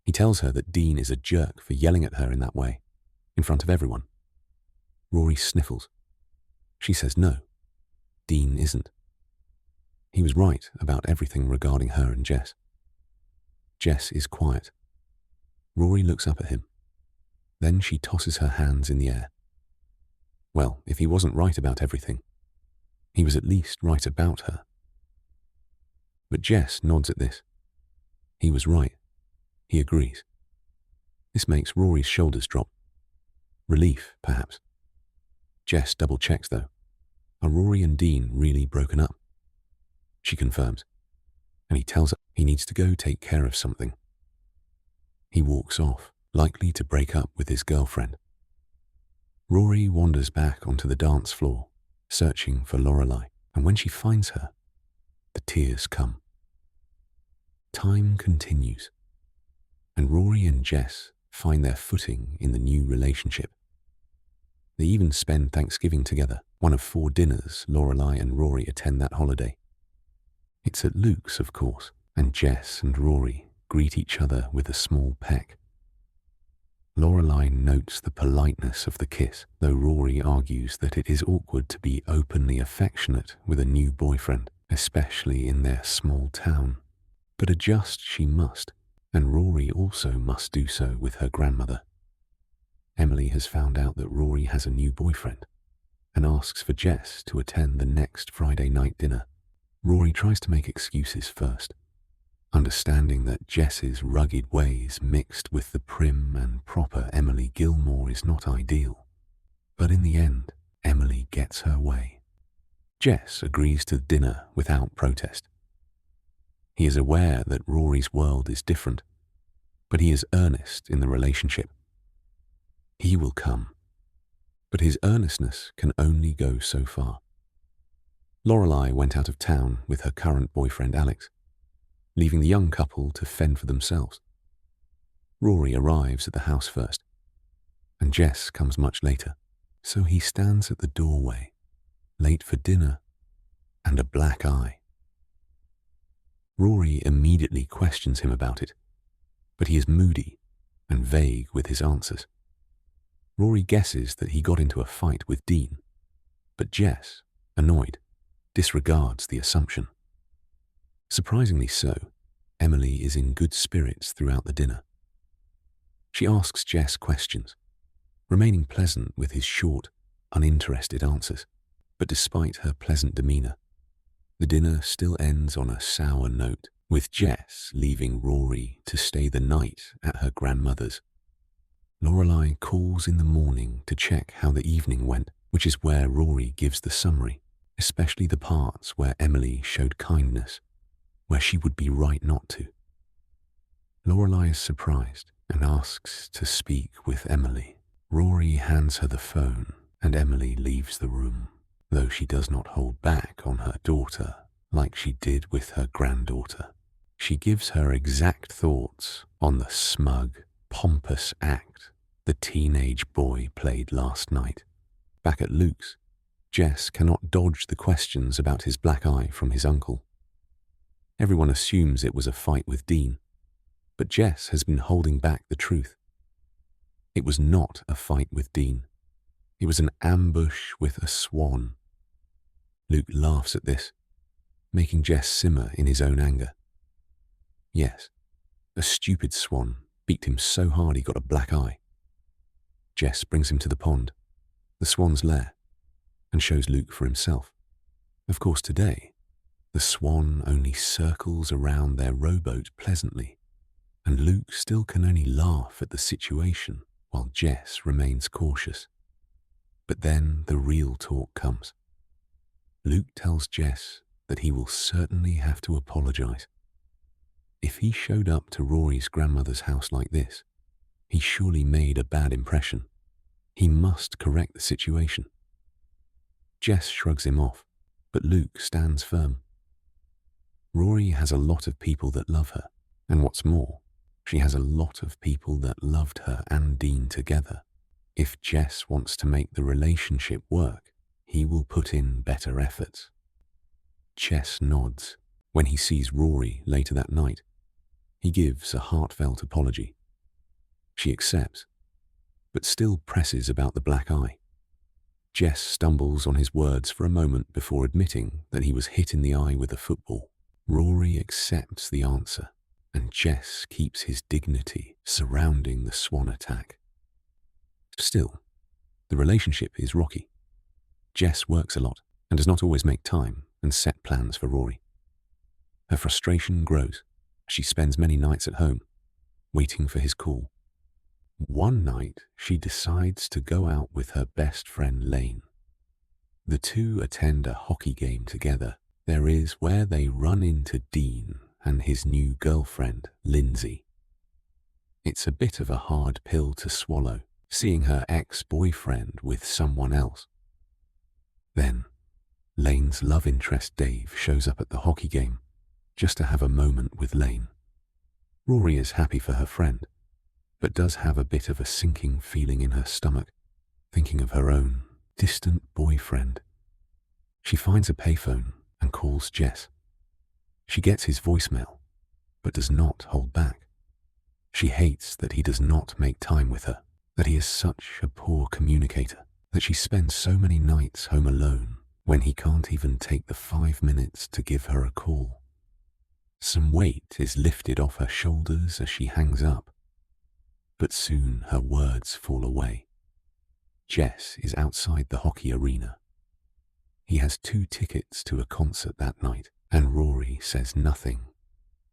He tells her that Dean is a jerk for yelling at her in that way, in front of everyone. Rory sniffles. She says no, Dean isn't. He was right about everything regarding her and Jess. Jess is quiet. Rory looks up at him. Then she tosses her hands in the air. Well, if he wasn't right about everything, he was at least right about her. But Jess nods at this. He was right. He agrees. This makes Rory's shoulders drop. Relief, perhaps. Jess double-checks, though. Are Rory and Dean really broken up? She confirms, and he tells her he needs to go take care of something. He walks off, likely to break up with his girlfriend. Rory wanders back onto the dance floor, searching for Lorelei, and when she finds her, the tears come. Time continues, and Rory and Jess find their footing in the new relationship. They even spend Thanksgiving together, one of 4 dinners Lorelei and Rory attend that holiday. It's at Luke's, of course, and Jess and Rory greet each other with a small peck. Lorelei notes the politeness of the kiss, though Rory argues that it is awkward to be openly affectionate with a new boyfriend, especially in their small town. But adjust she must, and Rory also must do so with her grandmother. Emily has found out that Rory has a new boyfriend and asks for Jess to attend the next Friday night dinner. Rory tries to make excuses first, understanding that Jess's rugged ways mixed with the prim and proper Emily Gilmore is not ideal. But in the end, Emily gets her way. Jess agrees to dinner without protest. He is aware that Rory's world is different, but he is earnest in the relationship. He will come, but his earnestness can only go so far. Lorelei went out of town with her current boyfriend Alex, leaving the young couple to fend for themselves. Rory arrives at the house first, and Jess comes much later, so he stands at the doorway, late for dinner, and a black eye. Rory immediately questions him about it, but he is moody and vague with his answers. Rory guesses that he got into a fight with Dean, but Jess, annoyed, disregards the assumption. Surprisingly so, Emily is in good spirits throughout the dinner. She asks Jess questions, remaining pleasant with his short, uninterested answers. But despite her pleasant demeanour, the dinner still ends on a sour note, with Jess leaving Rory to stay the night at her grandmother's. Lorelei calls in the morning to check how the evening went, which is where Rory gives the summary, especially the parts where Emily showed kindness, where she would be right not to. Lorelei is surprised and asks to speak with Emily. Rory hands her the phone and Emily leaves the room, though she does not hold back on her daughter like she did with her granddaughter. She gives her exact thoughts on the smug, pompous act the teenage boy played last night. Back at Luke's, Jess cannot dodge the questions about his black eye from his uncle. Everyone assumes it was a fight with Dean, but Jess has been holding back the truth. It was not a fight with Dean. It was an ambush with a swan. Luke laughs at this, making Jess simmer in his own anger. Yes, a stupid swan beat him so hard he got a black eye. Jess brings him to the pond, the swan's lair, and shows Luke for himself. Of course, today, the swan only circles around their rowboat pleasantly, and Luke still can only laugh at the situation while Jess remains cautious. But then the real talk comes. Luke tells Jess that he will certainly have to apologize. If he showed up to Rory's grandmother's house like this, he surely made a bad impression. He must correct the situation. Jess shrugs him off, but Luke stands firm. Rory has a lot of people that love her, and what's more, she has a lot of people that loved her and Dean together. If Jess wants to make the relationship work, he will put in better efforts. Jess nods when he sees Rory later that night. He gives a heartfelt apology. She accepts, but still presses about the black eye. Jess stumbles on his words for a moment before admitting that he was hit in the eye with a football. Rory accepts the answer, and Jess keeps his dignity surrounding the swan attack. Still, the relationship is rocky. Jess works a lot and does not always make time and set plans for Rory. Her frustration grows. She spends many nights at home, waiting for his call. One night, she decides to go out with her best friend Lane. The two attend a hockey game together. There is where they run into Dean and his new girlfriend, Lindsay. It's a bit of a hard pill to swallow, seeing her ex-boyfriend with someone else. Then, Lane's love interest Dave shows up at the hockey game, just to have a moment with Lane. Rory is happy for her friend, but does have a bit of a sinking feeling in her stomach, thinking of her own distant boyfriend. She finds a payphone and calls Jess. She gets his voicemail, but does not hold back. She hates that he does not make time with her, that he is such a poor communicator, that she spends so many nights home alone when he can't even take the 5 minutes to give her a call. Some weight is lifted off her shoulders as she hangs up, but soon her words fall away. Jess is outside the hockey arena. He has 2 tickets to a concert that night, and Rory says nothing,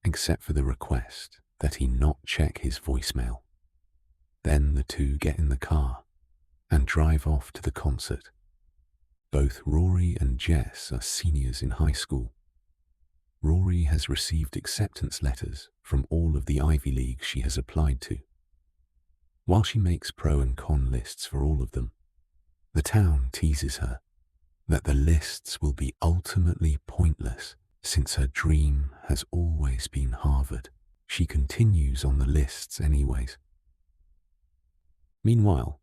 except for the request that he not check his voicemail. Then the two get in the car and drive off to the concert. Both Rory and Jess are seniors in high school. Rory has received acceptance letters from all of the Ivy Leagues she has applied to. While she makes pro and con lists for all of them, the town teases her that the lists will be ultimately pointless since her dream has always been Harvard. She continues on the lists anyways. Meanwhile,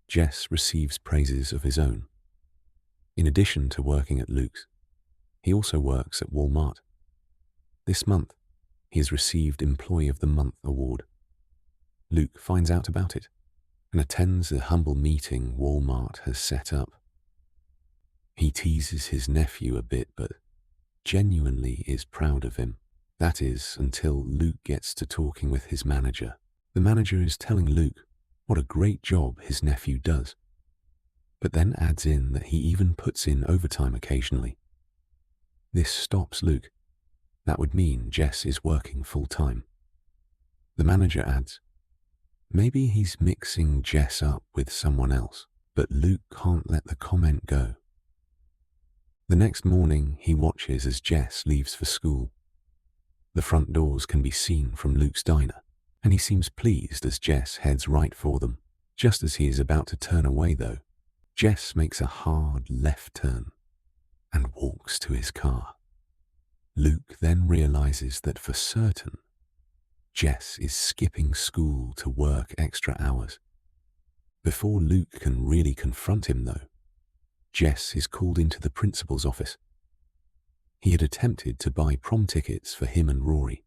Jess receives praises of his own. In addition to working at Luke's, he also works at Walmart. This month, he has received Employee of the Month award. Luke finds out about it and attends a humble meeting Walmart has set up. He teases his nephew a bit, but genuinely is proud of him. That is, until Luke gets to talking with his manager. The manager is telling Luke what a great job his nephew does, but then adds in that he even puts in overtime occasionally. This stops Luke. That would mean Jess is working full-time. The manager adds, maybe he's mixing Jess up with someone else, but Luke can't let the comment go. The next morning, he watches as Jess leaves for school. The front doors can be seen from Luke's diner, and he seems pleased as Jess heads right for them. Just as he is about to turn away, though, Jess makes a hard left turn and walks to his car. Luke then realizes that for certain, Jess is skipping school to work extra hours. Before Luke can really confront him, though, Jess is called into the principal's office. He had attempted to buy prom tickets for him and Rory,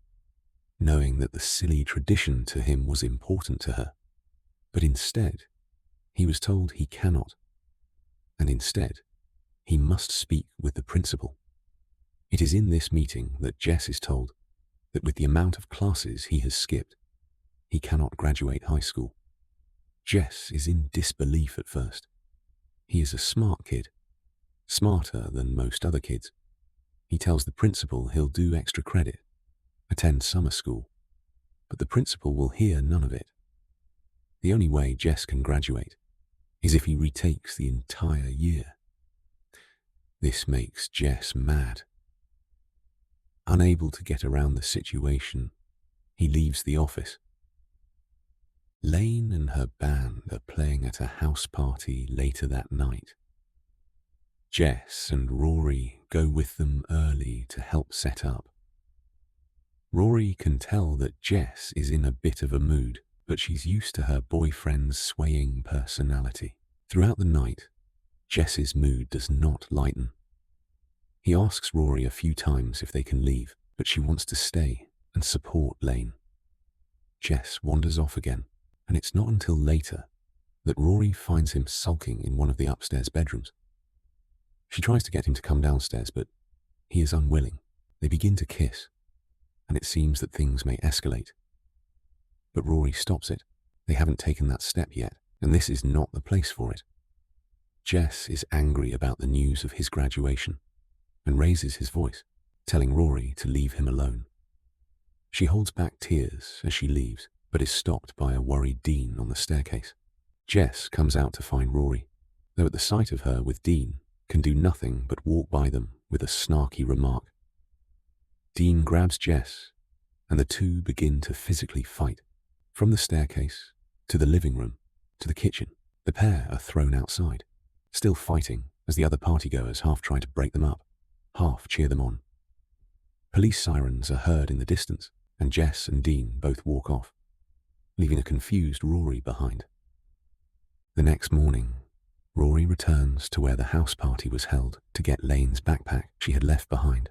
knowing that the silly tradition to him was important to her. But instead, he was told he cannot. And instead, he must speak with the principal. It is in this meeting that Jess is told that with the amount of classes he has skipped, he cannot graduate high school. Jess is in disbelief at first. He is a smart kid, smarter than most other kids. He tells the principal he'll do extra credit, attend summer school, but the principal will hear none of it. The only way Jess can graduate is if he retakes the entire year. This makes Jess mad. Unable to get around the situation, he leaves the office. Lane and her band are playing at a house party later that night. Jess and Rory go with them early to help set up. Rory can tell that Jess is in a bit of a mood, but she's used to her boyfriend's swaying personality. Throughout the night, Jess's mood does not lighten. He asks Rory a few times if they can leave, but she wants to stay and support Lane. Jess wanders off again, and it's not until later that Rory finds him sulking in one of the upstairs bedrooms. She tries to get him to come downstairs, but he is unwilling. They begin to kiss, and it seems that things may escalate. But Rory stops it. They haven't taken that step yet, and this is not the place for it. Jess is angry about the news of his graduation and raises his voice, telling Rory to leave him alone. She holds back tears as she leaves, but is stopped by a worried Dean on the staircase. Jess comes out to find Rory, though at the sight of her with Dean, can do nothing but walk by them with a snarky remark. Dean grabs Jess, and the two begin to physically fight. From the staircase, to the living room, to the kitchen, the pair are thrown outside, still fighting as the other partygoers half try to break them up, half cheer them on. Police sirens are heard in the distance, and Jess and Dean both walk off, leaving a confused Rory behind. The next morning, Rory returns to where the house party was held to get Lane's backpack she had left behind.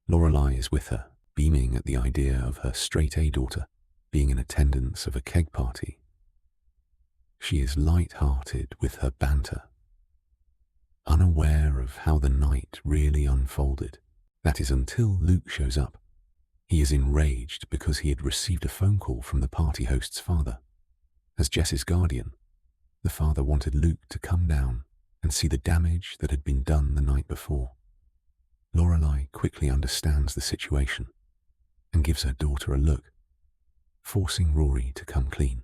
Lorelei is with her, beaming at the idea of her straight-A daughter being in attendance of a keg party. She is light-hearted with her banter, unaware of how the night really unfolded. That is until Luke shows up. He is enraged because he had received a phone call from the party host's father. As Jess's guardian, the father wanted Luke to come down and see the damage that had been done the night before. Lorelei quickly understands the situation and gives her daughter a look, forcing Rory to come clean.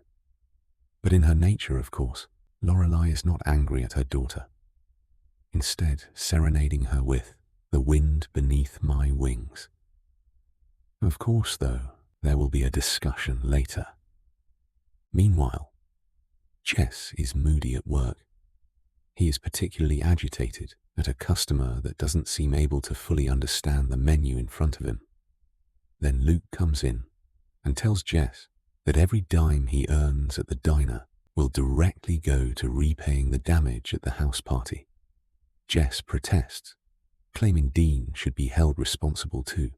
But in her nature, of course, Lorelei is not angry at her daughter, instead serenading her with "The Wind Beneath My Wings." Of course, though, there will be a discussion later. Meanwhile, Jess is moody at work. He is particularly agitated at a customer that doesn't seem able to fully understand the menu in front of him. Then Luke comes in and tells Jess that every dime he earns at the diner will directly go to repaying the damage at the house party. Jess protests, claiming Dean should be held responsible too.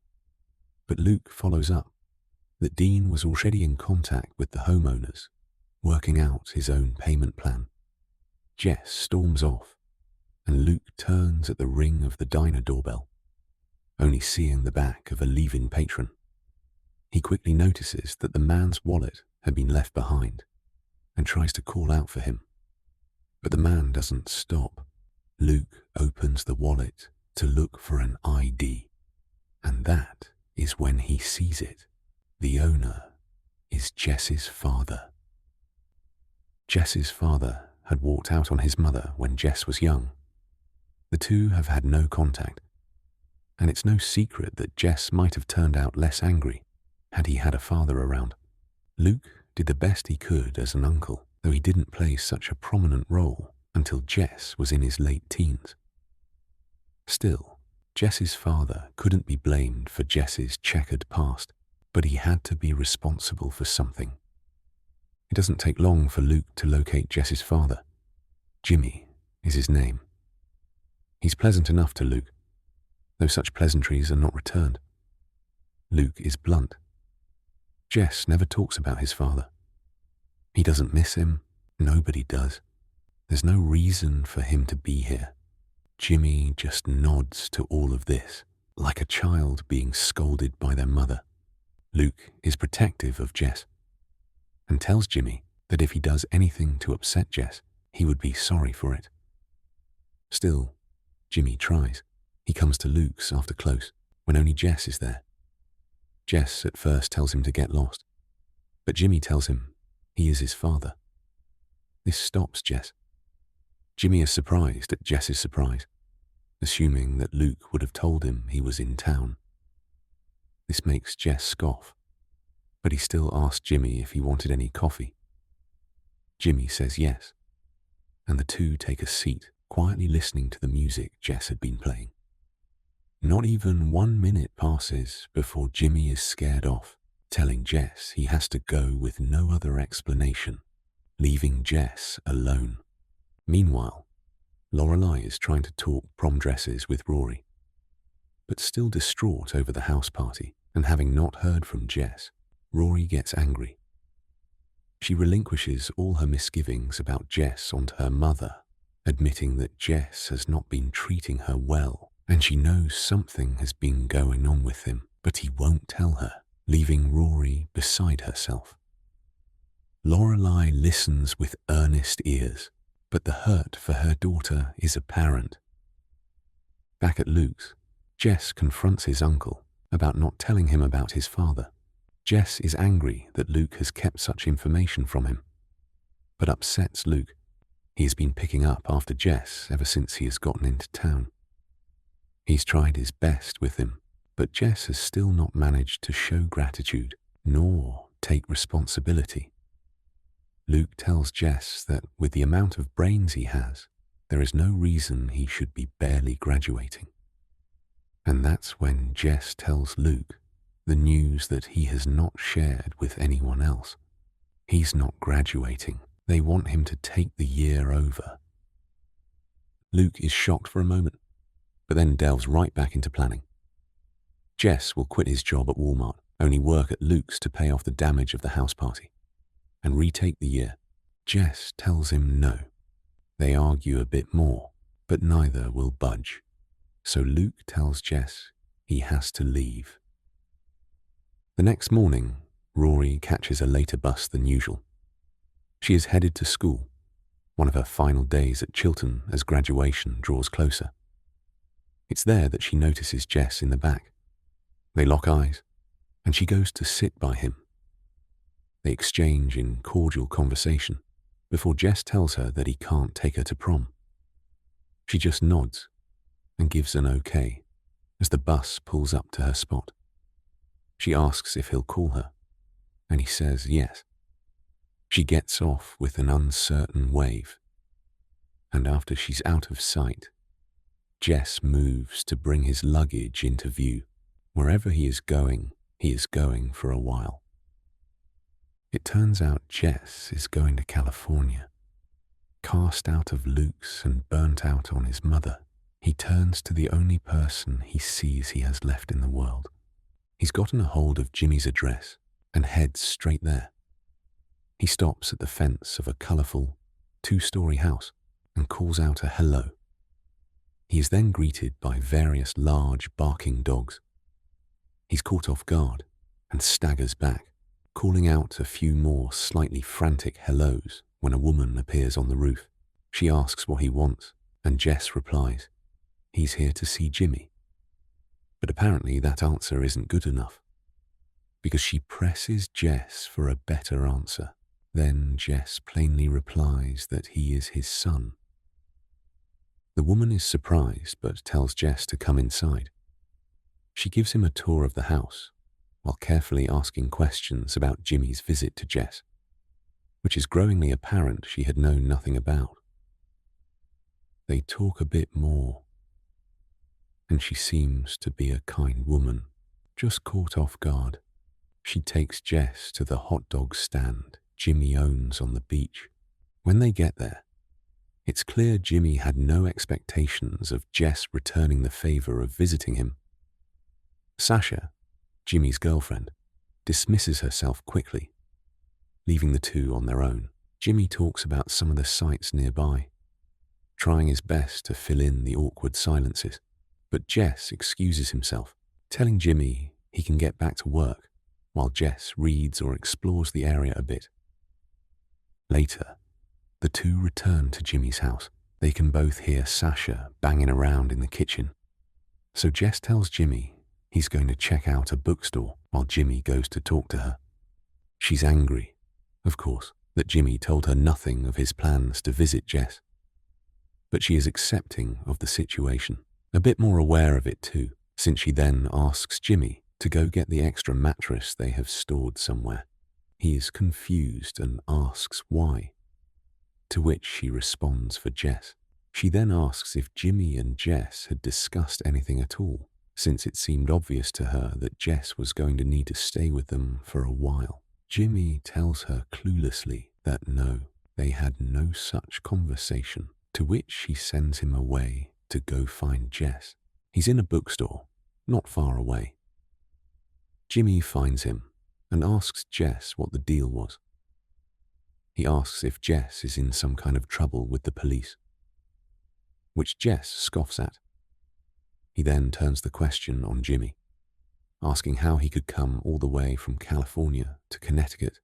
But Luke follows up that Dean was already in contact with the homeowners, working out his own payment plan. Jess storms off, and Luke turns at the ring of the diner doorbell, only seeing the back of a leaving patron. He quickly notices that the man's wallet had been left behind and tries to call out for him. But the man doesn't stop. Luke opens the wallet to look for an ID, and that is when he sees it. The owner is Jess's father. Jess's father had walked out on his mother when Jess was young. The two have had no contact, and it's no secret that Jess might have turned out less angry had he had a father around. Luke did the best he could as an uncle, though he didn't play such a prominent role until Jess was in his late teens. Still, Jess's father couldn't be blamed for Jess's checkered past, but he had to be responsible for something. It doesn't take long for Luke to locate Jess's father. Jimmy is his name. He's pleasant enough to Luke, though such pleasantries are not returned. Luke is blunt. Jess never talks about his father. He doesn't miss him. Nobody does. There's no reason for him to be here. Jimmy just nods to all of this, like a child being scolded by their mother. Luke is protective of Jess and tells Jimmy that if he does anything to upset Jess, he would be sorry for it. Still, Jimmy tries. He comes to Luke's after close, when only Jess is there. Jess at first tells him to get lost, but Jimmy tells him he is his father. This stops Jess. Jimmy is surprised at Jess's surprise, assuming that Luke would have told him he was in town. This makes Jess scoff, but he still asks Jimmy if he wanted any coffee. Jimmy says yes, and the two take a seat, quietly listening to the music Jess had been playing. Not even 1 minute passes before Jimmy is scared off, telling Jess he has to go with no other explanation, leaving Jess alone. Meanwhile, Lorelei is trying to talk prom dresses with Rory, but still distraught over the house party and having not heard from Jess, Rory gets angry. She relinquishes all her misgivings about Jess onto her mother, admitting that Jess has not been treating her well and she knows something has been going on with him, but he won't tell her, leaving Rory beside herself. Lorelei listens with earnest ears, but the hurt for her daughter is apparent. Back at Luke's, Jess confronts his uncle about not telling him about his father. Jess is angry that Luke has kept such information from him, but upsets Luke. He has been picking up after Jess ever since he has gotten into town. He's tried his best with him, but Jess has still not managed to show gratitude nor take responsibility. Luke tells Jess that with the amount of brains he has, there is no reason he should be barely graduating. And that's when Jess tells Luke the news that he has not shared with anyone else. He's not graduating. They want him to take the year over. Luke is shocked for a moment, but then delves right back into planning. Jess will quit his job at Walmart, only work at Luke's to pay off the damage of the house party, and retake the year. Jess tells him no. They argue a bit more, but neither will budge. So Luke tells Jess he has to leave. The next morning, Rory catches a later bus than usual. She is headed to school, one of her final days at Chilton as graduation draws closer. It's there that she notices Jess in the back. They lock eyes, and she goes to sit by him. They exchange in cordial conversation before Jess tells her that he can't take her to prom. She just nods and gives an okay as the bus pulls up to her spot. She asks if he'll call her, and he says yes. She gets off with an uncertain wave, and after she's out of sight, Jess moves to bring his luggage into view. Wherever he is going for a while. It turns out Jess is going to California. Cast out of Luke's and burnt out on his mother, he turns to the only person he sees he has left in the world. He's gotten a hold of Jimmy's address and heads straight there. He stops at the fence of a colourful, 2-story house and calls out a hello. He is then greeted by various large barking dogs. He's caught off guard and staggers back, calling out a few more slightly frantic hellos when a woman appears on the roof. She asks what he wants, and Jess replies, he's here to see Jimmy. But apparently that answer isn't good enough, because she presses Jess for a better answer. Then Jess plainly replies that he is his son. The woman is surprised but tells Jess to come inside. She gives him a tour of the house while carefully asking questions about Jimmy's visit to Jess, which is growingly apparent she had known nothing about. They talk a bit more, and she seems to be a kind woman, just caught off guard. She takes Jess to the hot dog stand Jimmy owns on the beach. When they get there, it's clear Jimmy had no expectations of Jess returning the favor of visiting him. Sasha, Jimmy's girlfriend, dismisses herself quickly, leaving the two on their own. Jimmy talks about some of the sights nearby, trying his best to fill in the awkward silences, but Jess excuses himself, telling Jimmy he can get back to work while Jess reads or explores the area a bit. Later, the two return to Jimmy's house. They can both hear Sasha banging around in the kitchen, so Jess tells Jimmy he's going to check out a bookstore while Jimmy goes to talk to her. She's angry, of course, that Jimmy told her nothing of his plans to visit Jess, but she is accepting of the situation A bit more aware of it too, since she then asks Jimmy to go get the extra mattress they have stored somewhere. He is confused and asks why, to which she responds for Jess. She then asks if Jimmy and Jess had discussed anything at all, since it seemed obvious to her that Jess was going to need to stay with them for a while. Jimmy tells her cluelessly that no, they had no such conversation, to which she sends him away to go find Jess. He's in a bookstore, not far away. Jimmy finds him and asks Jess what the deal was. He asks if Jess is in some kind of trouble with the police, which Jess scoffs at. He then turns the question on Jimmy, asking how he could come all the way from California to Connecticut,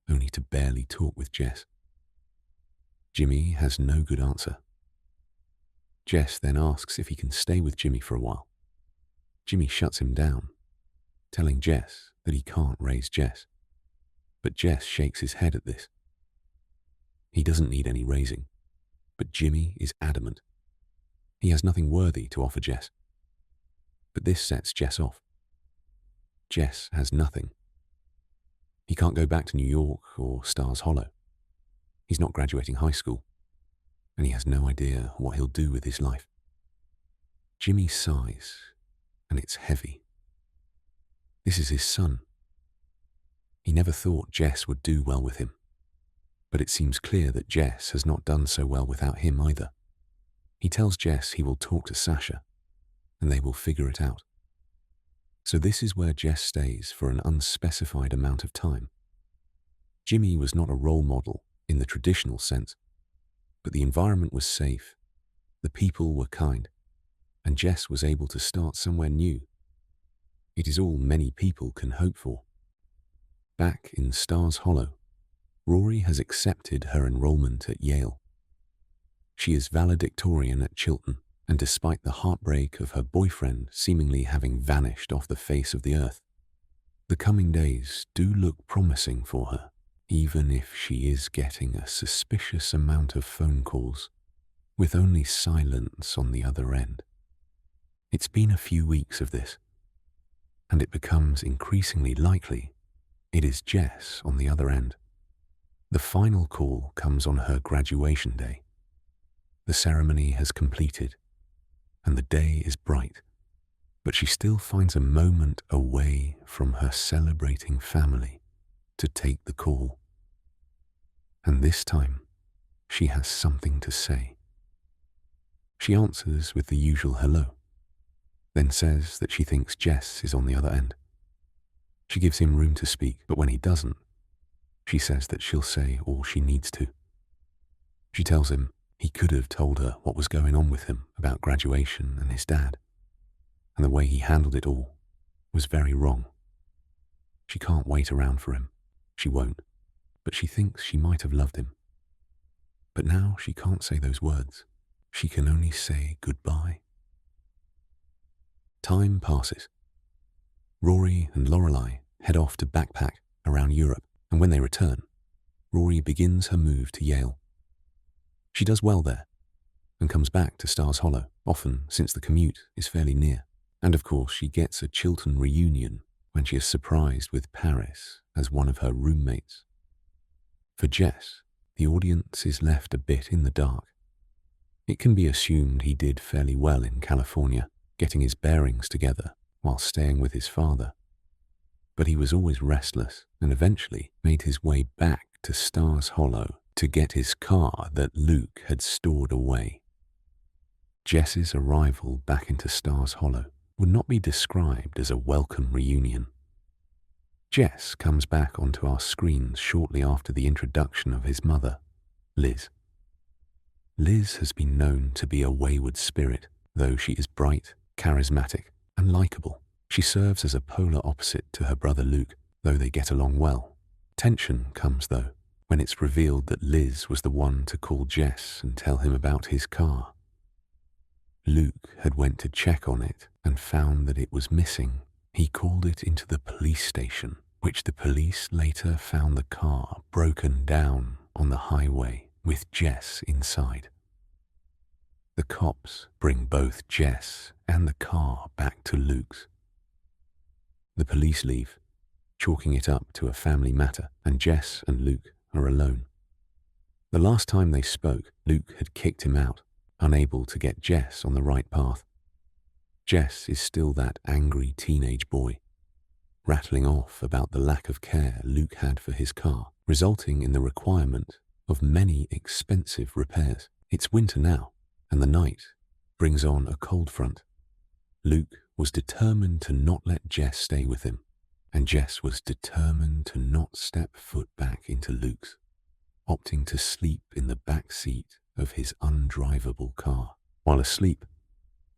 only to barely talk with Jess. Jimmy has no good answer. Jess then asks if he can stay with Jimmy for a while. Jimmy shuts him down, telling Jess that he can't raise Jess, but Jess shakes his head at this. He doesn't need any raising, but Jimmy is adamant. He has nothing worthy to offer Jess. But this sets Jess off. Jess has nothing. He can't go back to New York or Stars Hollow. He's not graduating high school, and he has no idea what he'll do with his life. Jimmy sighs, and it's heavy. This is his son. He never thought Jess would do well with him, but it seems clear that Jess has not done so well without him either. He tells Jess he will talk to Sasha, and they will figure it out. So this is where Jess stays for an unspecified amount of time. Jimmy was not a role model in the traditional sense, but the environment was safe, the people were kind, and Jess was able to start somewhere new. It is all many people can hope for. Back in Stars Hollow, Rory has accepted her enrollment at Yale. She is valedictorian at Chilton, and despite the heartbreak of her boyfriend seemingly having vanished off the face of the earth, the coming days do look promising for her, even if she is getting a suspicious amount of phone calls, with only silence on the other end. It's been a few weeks of this, and it becomes increasingly likely it is Jess on the other end. The final call comes on her graduation day. The ceremony has completed, and the day is bright, but she still finds a moment away from her celebrating family to take the call. And this time, she has something to say. She answers with the usual hello, then says that she thinks Jess is on the other end. She gives him room to speak, but when he doesn't, she says that she'll say all she needs to. She tells him he could have told her what was going on with him about graduation and his dad, and the way he handled it all was very wrong. She can't wait around for him. She won't, but she thinks she might have loved him. But now she can't say those words. She can only say goodbye. Time passes. Rory and Lorelei head off to backpack around Europe, and when they return, Rory begins her move to Yale. She does well there, and comes back to Stars Hollow, often since the commute is fairly near. And of course she gets a Chilton reunion when she is surprised with Paris as one of her roommates. For Jess, the audience is left a bit in the dark. It can be assumed he did fairly well in California, getting his bearings together while staying with his father. But he was always restless and eventually made his way back to Stars Hollow to get his car that Luke had stored away. Jess's arrival back into Stars Hollow would not be described as a welcome reunion. Jess comes back onto our screens shortly after the introduction of his mother, Liz. Liz has been known to be a wayward spirit, though she is bright, charismatic, and likable. She serves as a polar opposite to her brother Luke, though they get along well. Tension comes, though, when it's revealed that Liz was the one to call Jess and tell him about his car. Luke had went to check on it and found that it was missing. He called it into the police station, which the police later found the car broken down on the highway with Jess inside. The cops bring both Jess and the car back to Luke's. The police leave, chalking it up to a family matter, and Jess and Luke are alone. The last time they spoke, Luke had kicked him out, unable to get Jess on the right path. Jess is still that angry teenage boy, rattling off about the lack of care Luke had for his car, resulting in the requirement of many expensive repairs. It's winter now, and the night brings on a cold front. Luke was determined to not let Jess stay with him, and Jess was determined to not step foot back into Luke's, opting to sleep in the back seat of his undrivable car. While asleep,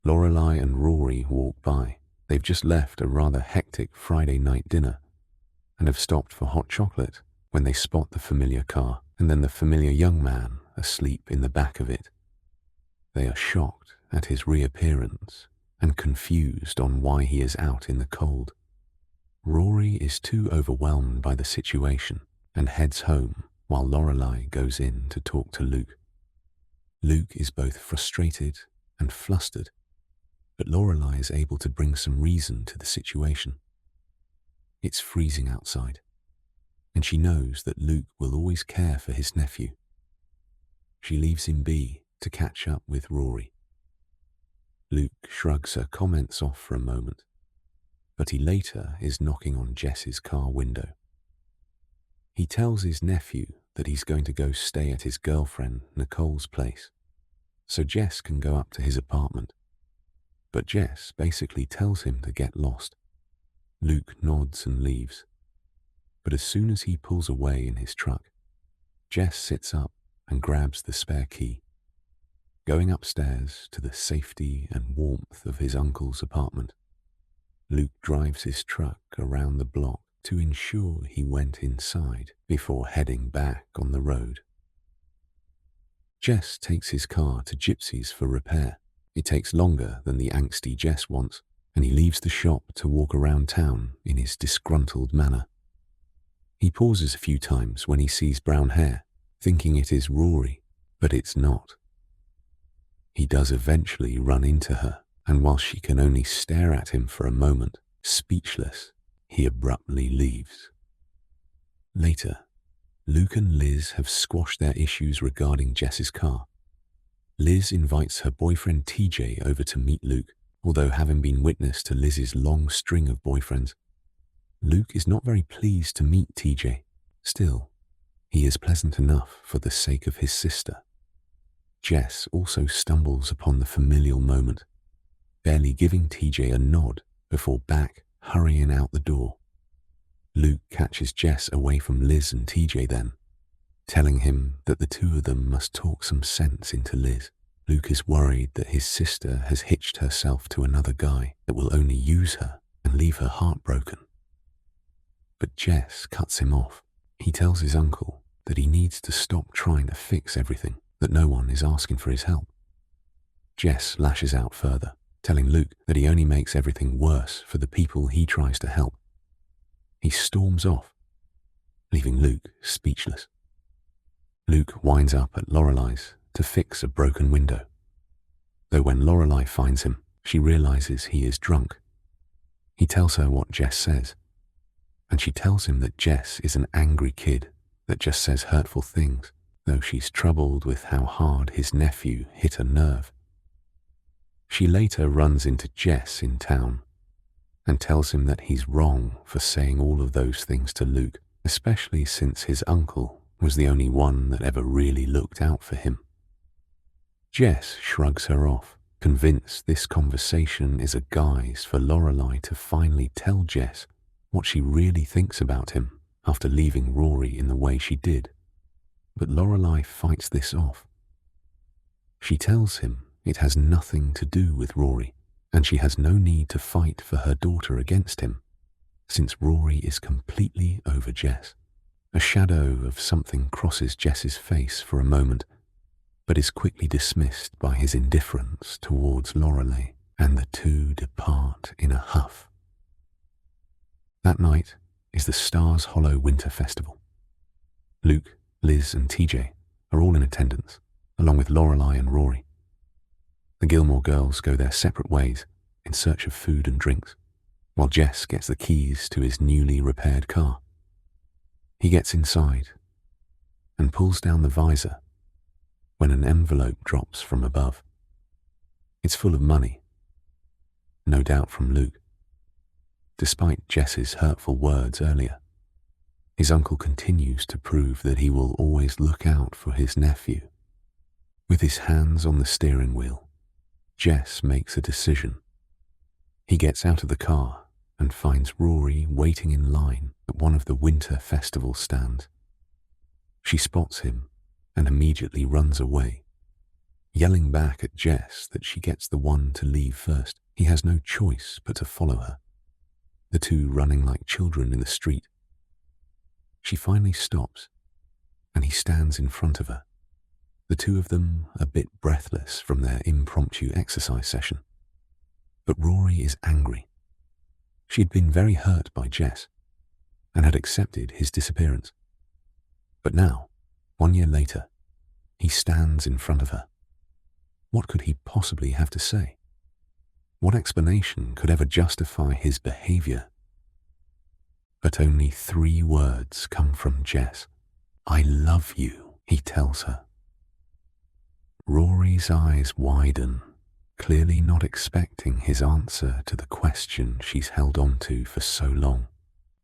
Lorelei and Rory walk by. They've just left a rather hectic Friday night dinner and have stopped for hot chocolate when they spot the familiar car and then the familiar young man asleep in the back of it. They are shocked at his reappearance and confused on why he is out in the cold. Rory is too overwhelmed by the situation and heads home while Lorelei goes in to talk to Luke. Luke is both frustrated and flustered, but Lorelei is able to bring some reason to the situation. It's freezing outside, and she knows that Luke will always care for his nephew. She leaves him be to catch up with Rory. Luke shrugs her comments off for a moment, but he later is knocking on Jess's car window. He tells his nephew that he's going to go stay at his girlfriend Nicole's place, so Jess can go up to his apartment. But Jess basically tells him to get lost. Luke nods and leaves, but as soon as he pulls away in his truck, Jess sits up and grabs the spare key. Going upstairs to the safety and warmth of his uncle's apartment, Luke drives his truck around the block to ensure he went inside before heading back on the road. Jess takes his car to Gypsy's for repair. It takes longer than the angsty Jess wants, and he leaves the shop to walk around town in his disgruntled manner. He pauses a few times when he sees brown hair, thinking it is Rory, but it's not. He does eventually run into her, and while she can only stare at him for a moment, speechless, he abruptly leaves. Later, Luke and Liz have squashed their issues regarding Jess's car. Liz invites her boyfriend TJ over to meet Luke, although having been witness to Liz's long string of boyfriends. Luke is not very pleased to meet TJ. Still, he is pleasant enough for the sake of his sister. Jess also stumbles upon the familial moment, barely giving TJ a nod before back hurrying out the door. Luke catches Jess away from Liz and TJ then, telling him that the two of them must talk some sense into Liz. Luke is worried that his sister has hitched herself to another guy that will only use her and leave her heartbroken. But Jess cuts him off. He tells his uncle that he needs to stop trying to fix everything, that no one is asking for his help. Jess lashes out further, telling Luke that he only makes everything worse for the people he tries to help. He storms off, leaving Luke speechless. Luke winds up at Lorelei's to fix a broken window. Though when Lorelei finds him, she realizes he is drunk. He tells her what Jess says, and she tells him that Jess is an angry kid that just says hurtful things, though she's troubled with how hard his nephew hit a nerve. She later runs into Jess in town and tells him that he's wrong for saying all of those things to Luke, especially since his uncle was the only one that ever really looked out for him. Jess shrugs her off, convinced this conversation is a guise for Lorelei to finally tell Jess what she really thinks about him after leaving Rory in the way she did. But Lorelei fights this off. She tells him it has nothing to do with Rory, and she has no need to fight for her daughter against him, since Rory is completely over Jess. A shadow of something crosses Jess's face for a moment, but is quickly dismissed by his indifference towards Lorelei, and the two depart in a huff. That night is the Stars Hollow Winter Festival. Luke, Liz and TJ are all in attendance, along with Lorelei and Rory. The Gilmore Girls go their separate ways in search of food and drinks, while Jess gets the keys to his newly repaired car. He gets inside and pulls down the visor when an envelope drops from above. It's full of money, no doubt from Luke. Despite Jess's hurtful words earlier, his uncle continues to prove that he will always look out for his nephew. With his hands on the steering wheel, Jess makes a decision. He gets out of the car and finds Rory waiting in line at one of the winter festival stands. She spots him and immediately runs away, yelling back at Jess that she gets the one to leave first. He has no choice but to follow her, the two running like children in the street. She finally stops, and he stands in front of her, the two of them a bit breathless from their impromptu exercise session. But Rory is angry. She had been very hurt by Jess and had accepted his disappearance. But now, 1 year later, he stands in front of her. What could he possibly have to say? What explanation could ever justify his behavior? But only 3 words come from Jess. "I love you," he tells her. Rory's eyes widen, clearly not expecting his answer to the question she's held on to for so long.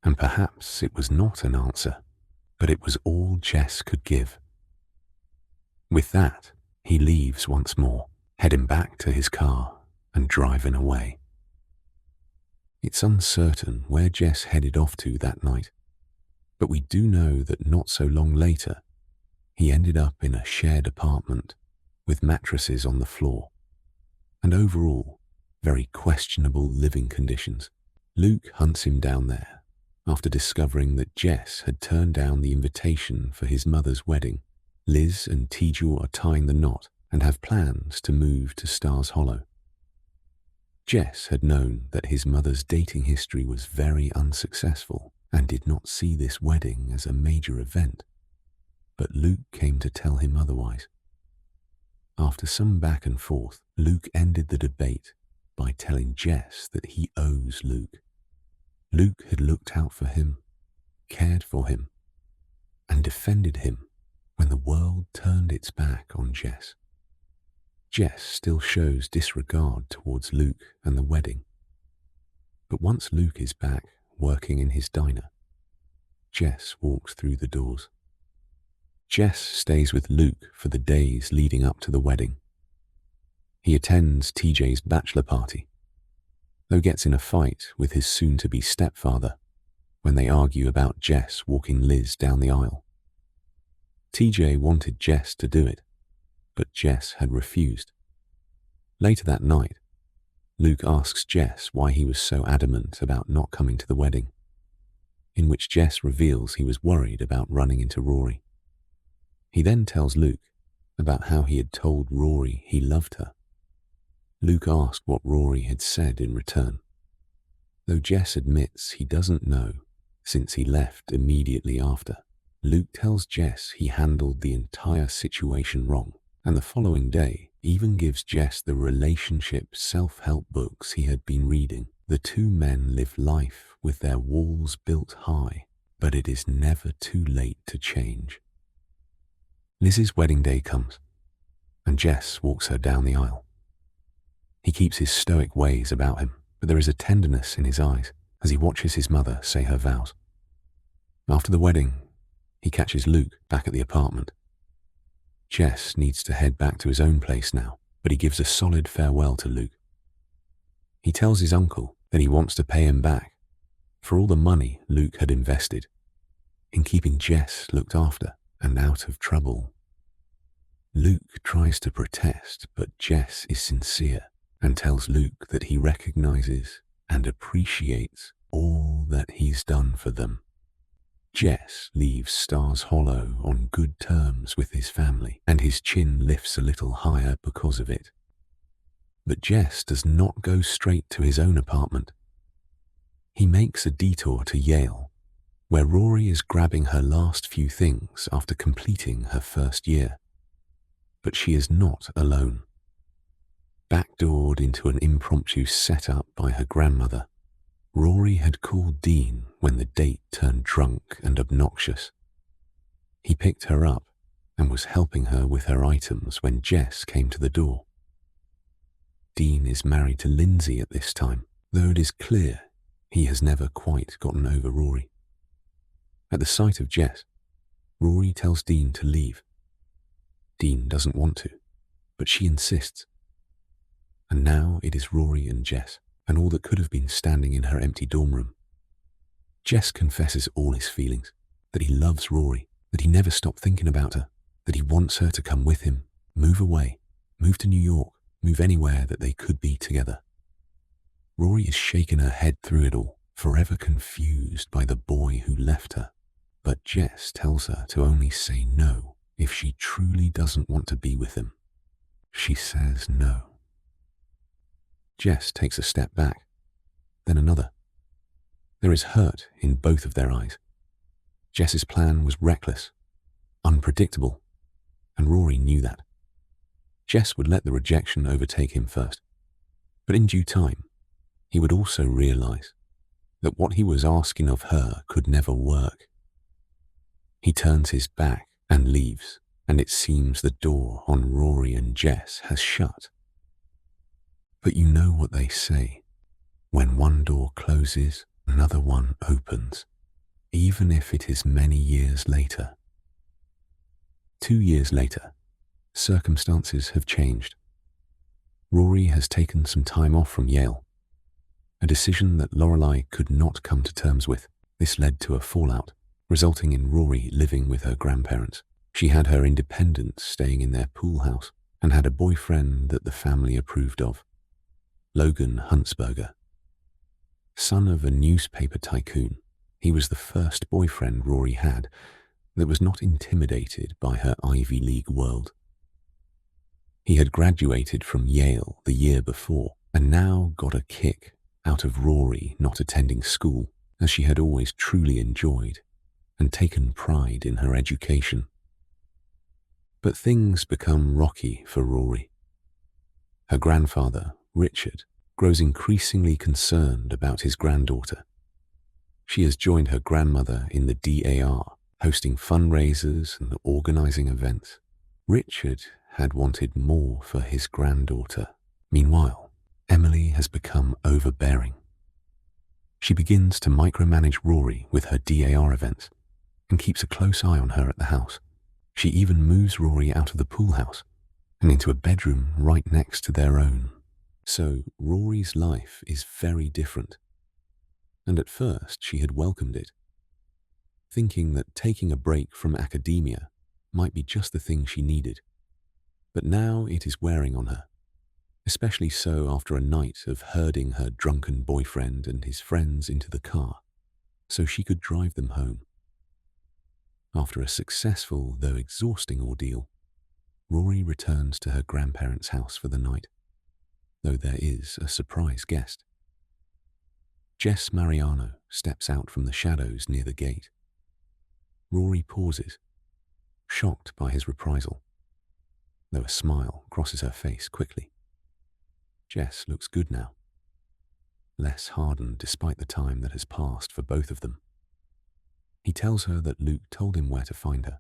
And perhaps it was not an answer, but it was all Jess could give. With that, he leaves once more, heading back to his car and driving away. It's uncertain where Jess headed off to that night, but we do know that not so long later, he ended up in a shared apartment with mattresses on the floor, and overall, very questionable living conditions. Luke hunts him down there after discovering that Jess had turned down the invitation for his mother's wedding. Liz and Teju are tying the knot and have plans to move to Stars Hollow. Jess had known that his mother's dating history was very unsuccessful and did not see this wedding as a major event, but Luke came to tell him otherwise. After some back and forth, Luke ended the debate by telling Jess that he owes Luke. Luke had looked out for him, cared for him, and defended him when the world turned its back on Jess. Jess still shows disregard towards Luke and the wedding. But once Luke is back working in his diner, Jess walks through the doors. Jess stays with Luke for the days leading up to the wedding. He attends TJ's bachelor party, though gets in a fight with his soon-to-be stepfather when they argue about Jess walking Liz down the aisle. TJ wanted Jess to do it, but Jess had refused. Later that night, Luke asks Jess why he was so adamant about not coming to the wedding, in which Jess reveals he was worried about running into Rory. He then tells Luke about how he had told Rory he loved her. Luke asked what Rory had said in return, though Jess admits he doesn't know since he left immediately after. Luke tells Jess he handled the entire situation wrong, and the following day even gives Jess the relationship self-help books he had been reading. The two men live life with their walls built high, but it is never too late to change. Liz's wedding day comes, and Jess walks her down the aisle. He keeps his stoic ways about him, but there is a tenderness in his eyes as he watches his mother say her vows. After the wedding, he catches Luke back at the apartment. Jess needs to head back to his own place now, but he gives a solid farewell to Luke. He tells his uncle that he wants to pay him back for all the money Luke had invested in keeping Jess looked after and out of trouble. Luke tries to protest, but Jess is sincere and tells Luke that he recognizes and appreciates all that he's done for them. Jess leaves Stars Hollow on good terms with his family, and his chin lifts a little higher because of it. But Jess does not go straight to his own apartment. He makes a detour to Yale, where Rory is grabbing her last few things after completing her first year. But she is not alone. Backdoored into an impromptu setup by her grandmother, Rory had called Dean when the date turned drunk and obnoxious. He picked her up and was helping her with her items when Jess came to the door. Dean is married to Lindsay at this time, though it is clear he has never quite gotten over Rory. At the sight of Jess, Rory tells Dean to leave. Dean doesn't want to, but she insists. And now it is Rory and Jess, and all that could have been standing in her empty dorm room. Jess confesses all his feelings, that he loves Rory, that he never stopped thinking about her, that he wants her to come with him, move away, move to New York, move anywhere that they could be together. Rory is shaking her head through it all, forever confused by the boy who left her. But Jess tells her to only say no if she truly doesn't want to be with him. She says no. Jess takes a step back, then another. There is hurt in both of their eyes. Jess's plan was reckless, unpredictable, and Rory knew that. Jess would let the rejection overtake him first, but in due time, he would also realize that what he was asking of her could never work. He turns his back and leaves, and it seems the door on Rory and Jess has shut. But you know what they say. When one door closes, another one opens, even if it is many years later. 2 years later, circumstances have changed. Rory has taken some time off from Yale, a decision that Lorelei could not come to terms with. This led to a fallout, resulting in Rory living with her grandparents. She had her independence staying in their pool house and had a boyfriend that the family approved of, Logan Huntsberger. Son of a newspaper tycoon, he was the first boyfriend Rory had that was not intimidated by her Ivy League world. He had graduated from Yale the year before and now got a kick out of Rory not attending school, as she had always truly enjoyed and taken pride in her education. But things become rocky for Rory. Her grandfather, Richard, grows increasingly concerned about his granddaughter. She has joined her grandmother in the DAR, hosting fundraisers and organizing events. Richard had wanted more for his granddaughter. Meanwhile, Emily has become overbearing. She begins to micromanage Rory with her DAR events and keeps a close eye on her at the house. She even moves Rory out of the pool house and into a bedroom right next to their own. So Rory's life is very different. And at first she had welcomed it, thinking that taking a break from academia might be just the thing she needed. But now it is wearing on her, especially so after a night of herding her drunken boyfriend and his friends into the car so she could drive them home. After a successful though exhausting ordeal, Rory returns to her grandparents' house for the night, though there is a surprise guest. Jess Mariano steps out from the shadows near the gate. Rory pauses, shocked by his reprisal, though a smile crosses her face quickly. Jess looks good now, less hardened despite the time that has passed for both of them. He tells her that Luke told him where to find her,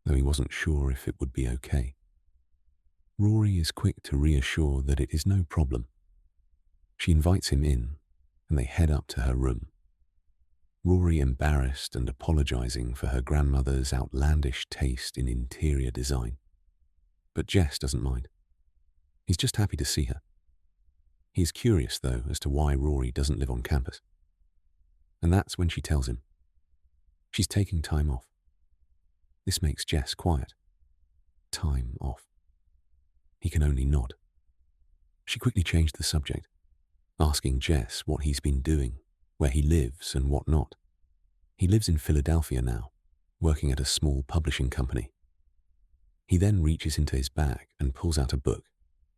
though he wasn't sure if it would be okay. Rory is quick to reassure that it is no problem. She invites him in, and they head up to her room. Rory embarrassed and apologizing for her grandmother's outlandish taste in interior design. But Jess doesn't mind. He's just happy to see her. He is curious, though, as to why Rory doesn't live on campus. And that's when she tells him. She's taking time off. This makes Jess quiet. Time off. He can only nod. She quickly changed the subject, asking Jess what he's been doing, where he lives and what not. He lives in Philadelphia now, working at a small publishing company. He then reaches into his bag and pulls out a book,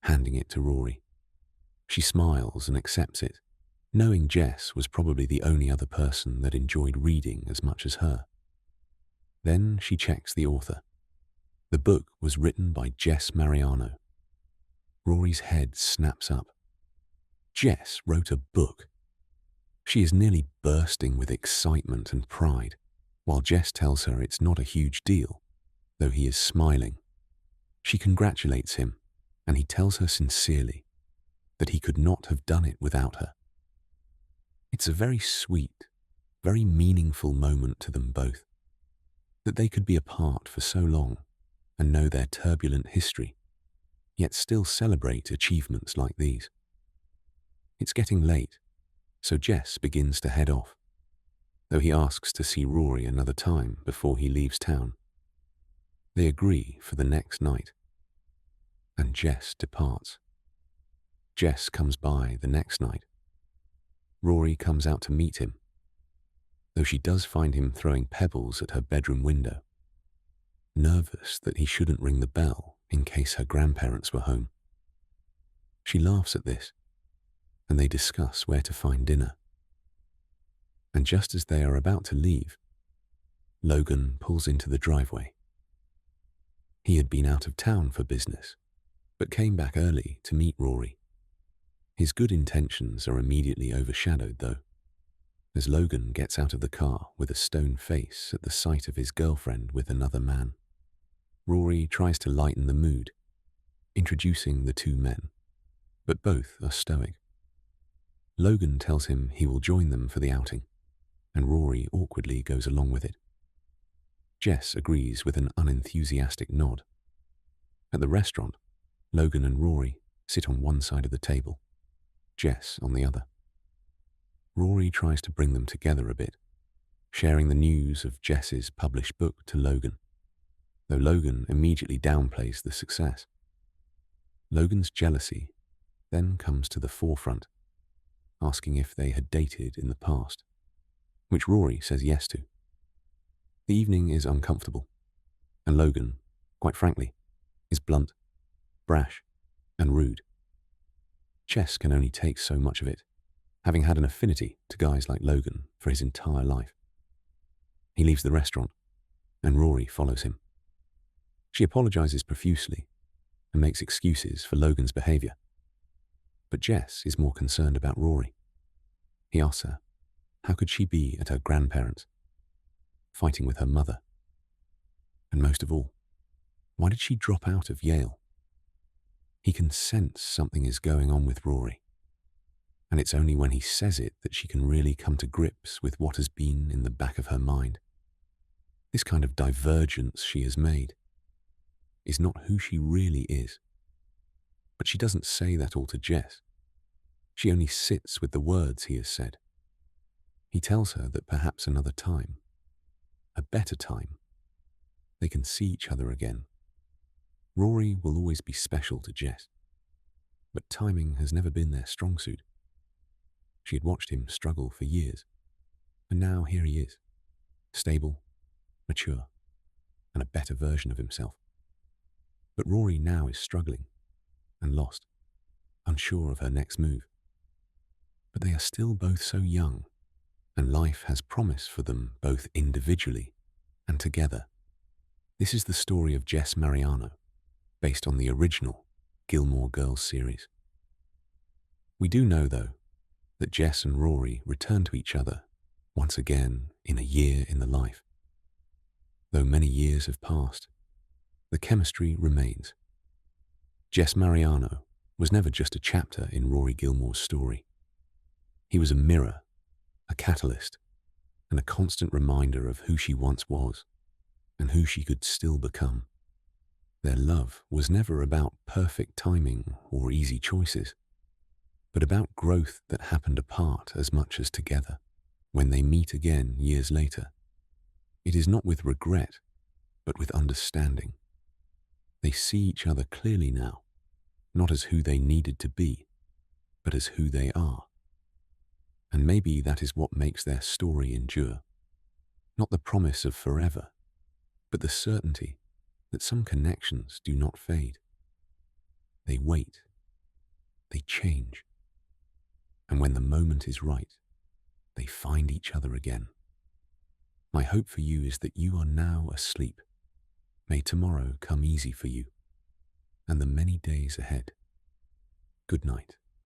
handing it to Rory. She smiles and accepts it, knowing Jess was probably the only other person that enjoyed reading as much as her. Then she checks the author. The book was written by Jess Mariano. Rory's head snaps up. Jess wrote a book. She is nearly bursting with excitement and pride, while Jess tells her it's not a huge deal, though he is smiling. She congratulates him, and he tells her sincerely that he could not have done it without her. It's a very sweet, very meaningful moment to them both, that they could be apart for so long and know their turbulent history, yet still celebrate achievements like these. It's getting late, so Jess begins to head off, though he asks to see Rory another time before he leaves town. They agree for the next night, and Jess departs. Jess comes by the next night. Rory comes out to meet him, though she does find him throwing pebbles at her bedroom window, nervous that he shouldn't ring the bell in case her grandparents were home. She laughs at this, and they discuss where to find dinner. And just as they are about to leave, Logan pulls into the driveway. He had been out of town for business, but came back early to meet Rory. His good intentions are immediately overshadowed, though, as Logan gets out of the car with a stone face at the sight of his girlfriend with another man. Rory tries to lighten the mood, introducing the two men, but both are stoic. Logan tells him he will join them for the outing, and Rory awkwardly goes along with it. Jess agrees with an unenthusiastic nod. At the restaurant, Logan and Rory sit on one side of the table, Jess on the other. Rory tries to bring them together a bit, sharing the news of Jess's published book to Logan, though Logan immediately downplays the success. Logan's jealousy then comes to the forefront, asking if they had dated in the past, which Rory says yes to. The evening is uncomfortable, and Logan, quite frankly, is blunt, brash, and rude. Jess can only take so much of it, having had an affinity to guys like Logan for his entire life. He leaves the restaurant, and Rory follows him. She apologizes profusely and makes excuses for Logan's behavior. But Jess is more concerned about Rory. He asks her, how could she be at her grandparents', fighting with her mother? And most of all, why did she drop out of Yale? He can sense something is going on with Rory, and it's only when he says it that she can really come to grips with what has been in the back of her mind. This kind of divergence she has made is not who she really is. But she doesn't say that all to Jess. She only sits with the words he has said. He tells her that perhaps another time, a better time, they can see each other again. Rory will always be special to Jess, but timing has never been their strong suit. She had watched him struggle for years, and now here he is, stable, mature, and a better version of himself. But Rory now is struggling and lost, unsure of her next move. But they are still both so young, and life has promise for them both individually and together. This is the story of Jess Mariano, based on the original Gilmore Girls series. We do know, though, that Jess and Rory return to each other once again in A Year in the Life. Though many years have passed, the chemistry remains. Jess Mariano was never just a chapter in Rory Gilmore's story. He was a mirror, a catalyst, and a constant reminder of who she once was and who she could still become. Their love was never about perfect timing or easy choices, but about growth that happened apart as much as together. When they meet again years later, it is not with regret, but with understanding. They see each other clearly now, not as who they needed to be, but as who they are. And maybe that is what makes their story endure. Not the promise of forever, but the certainty that some connections do not fade. They wait. They change. And when the moment is right, they find each other again. My hope for you is that you are now asleep. May tomorrow come easy for you, and the many days ahead Good night.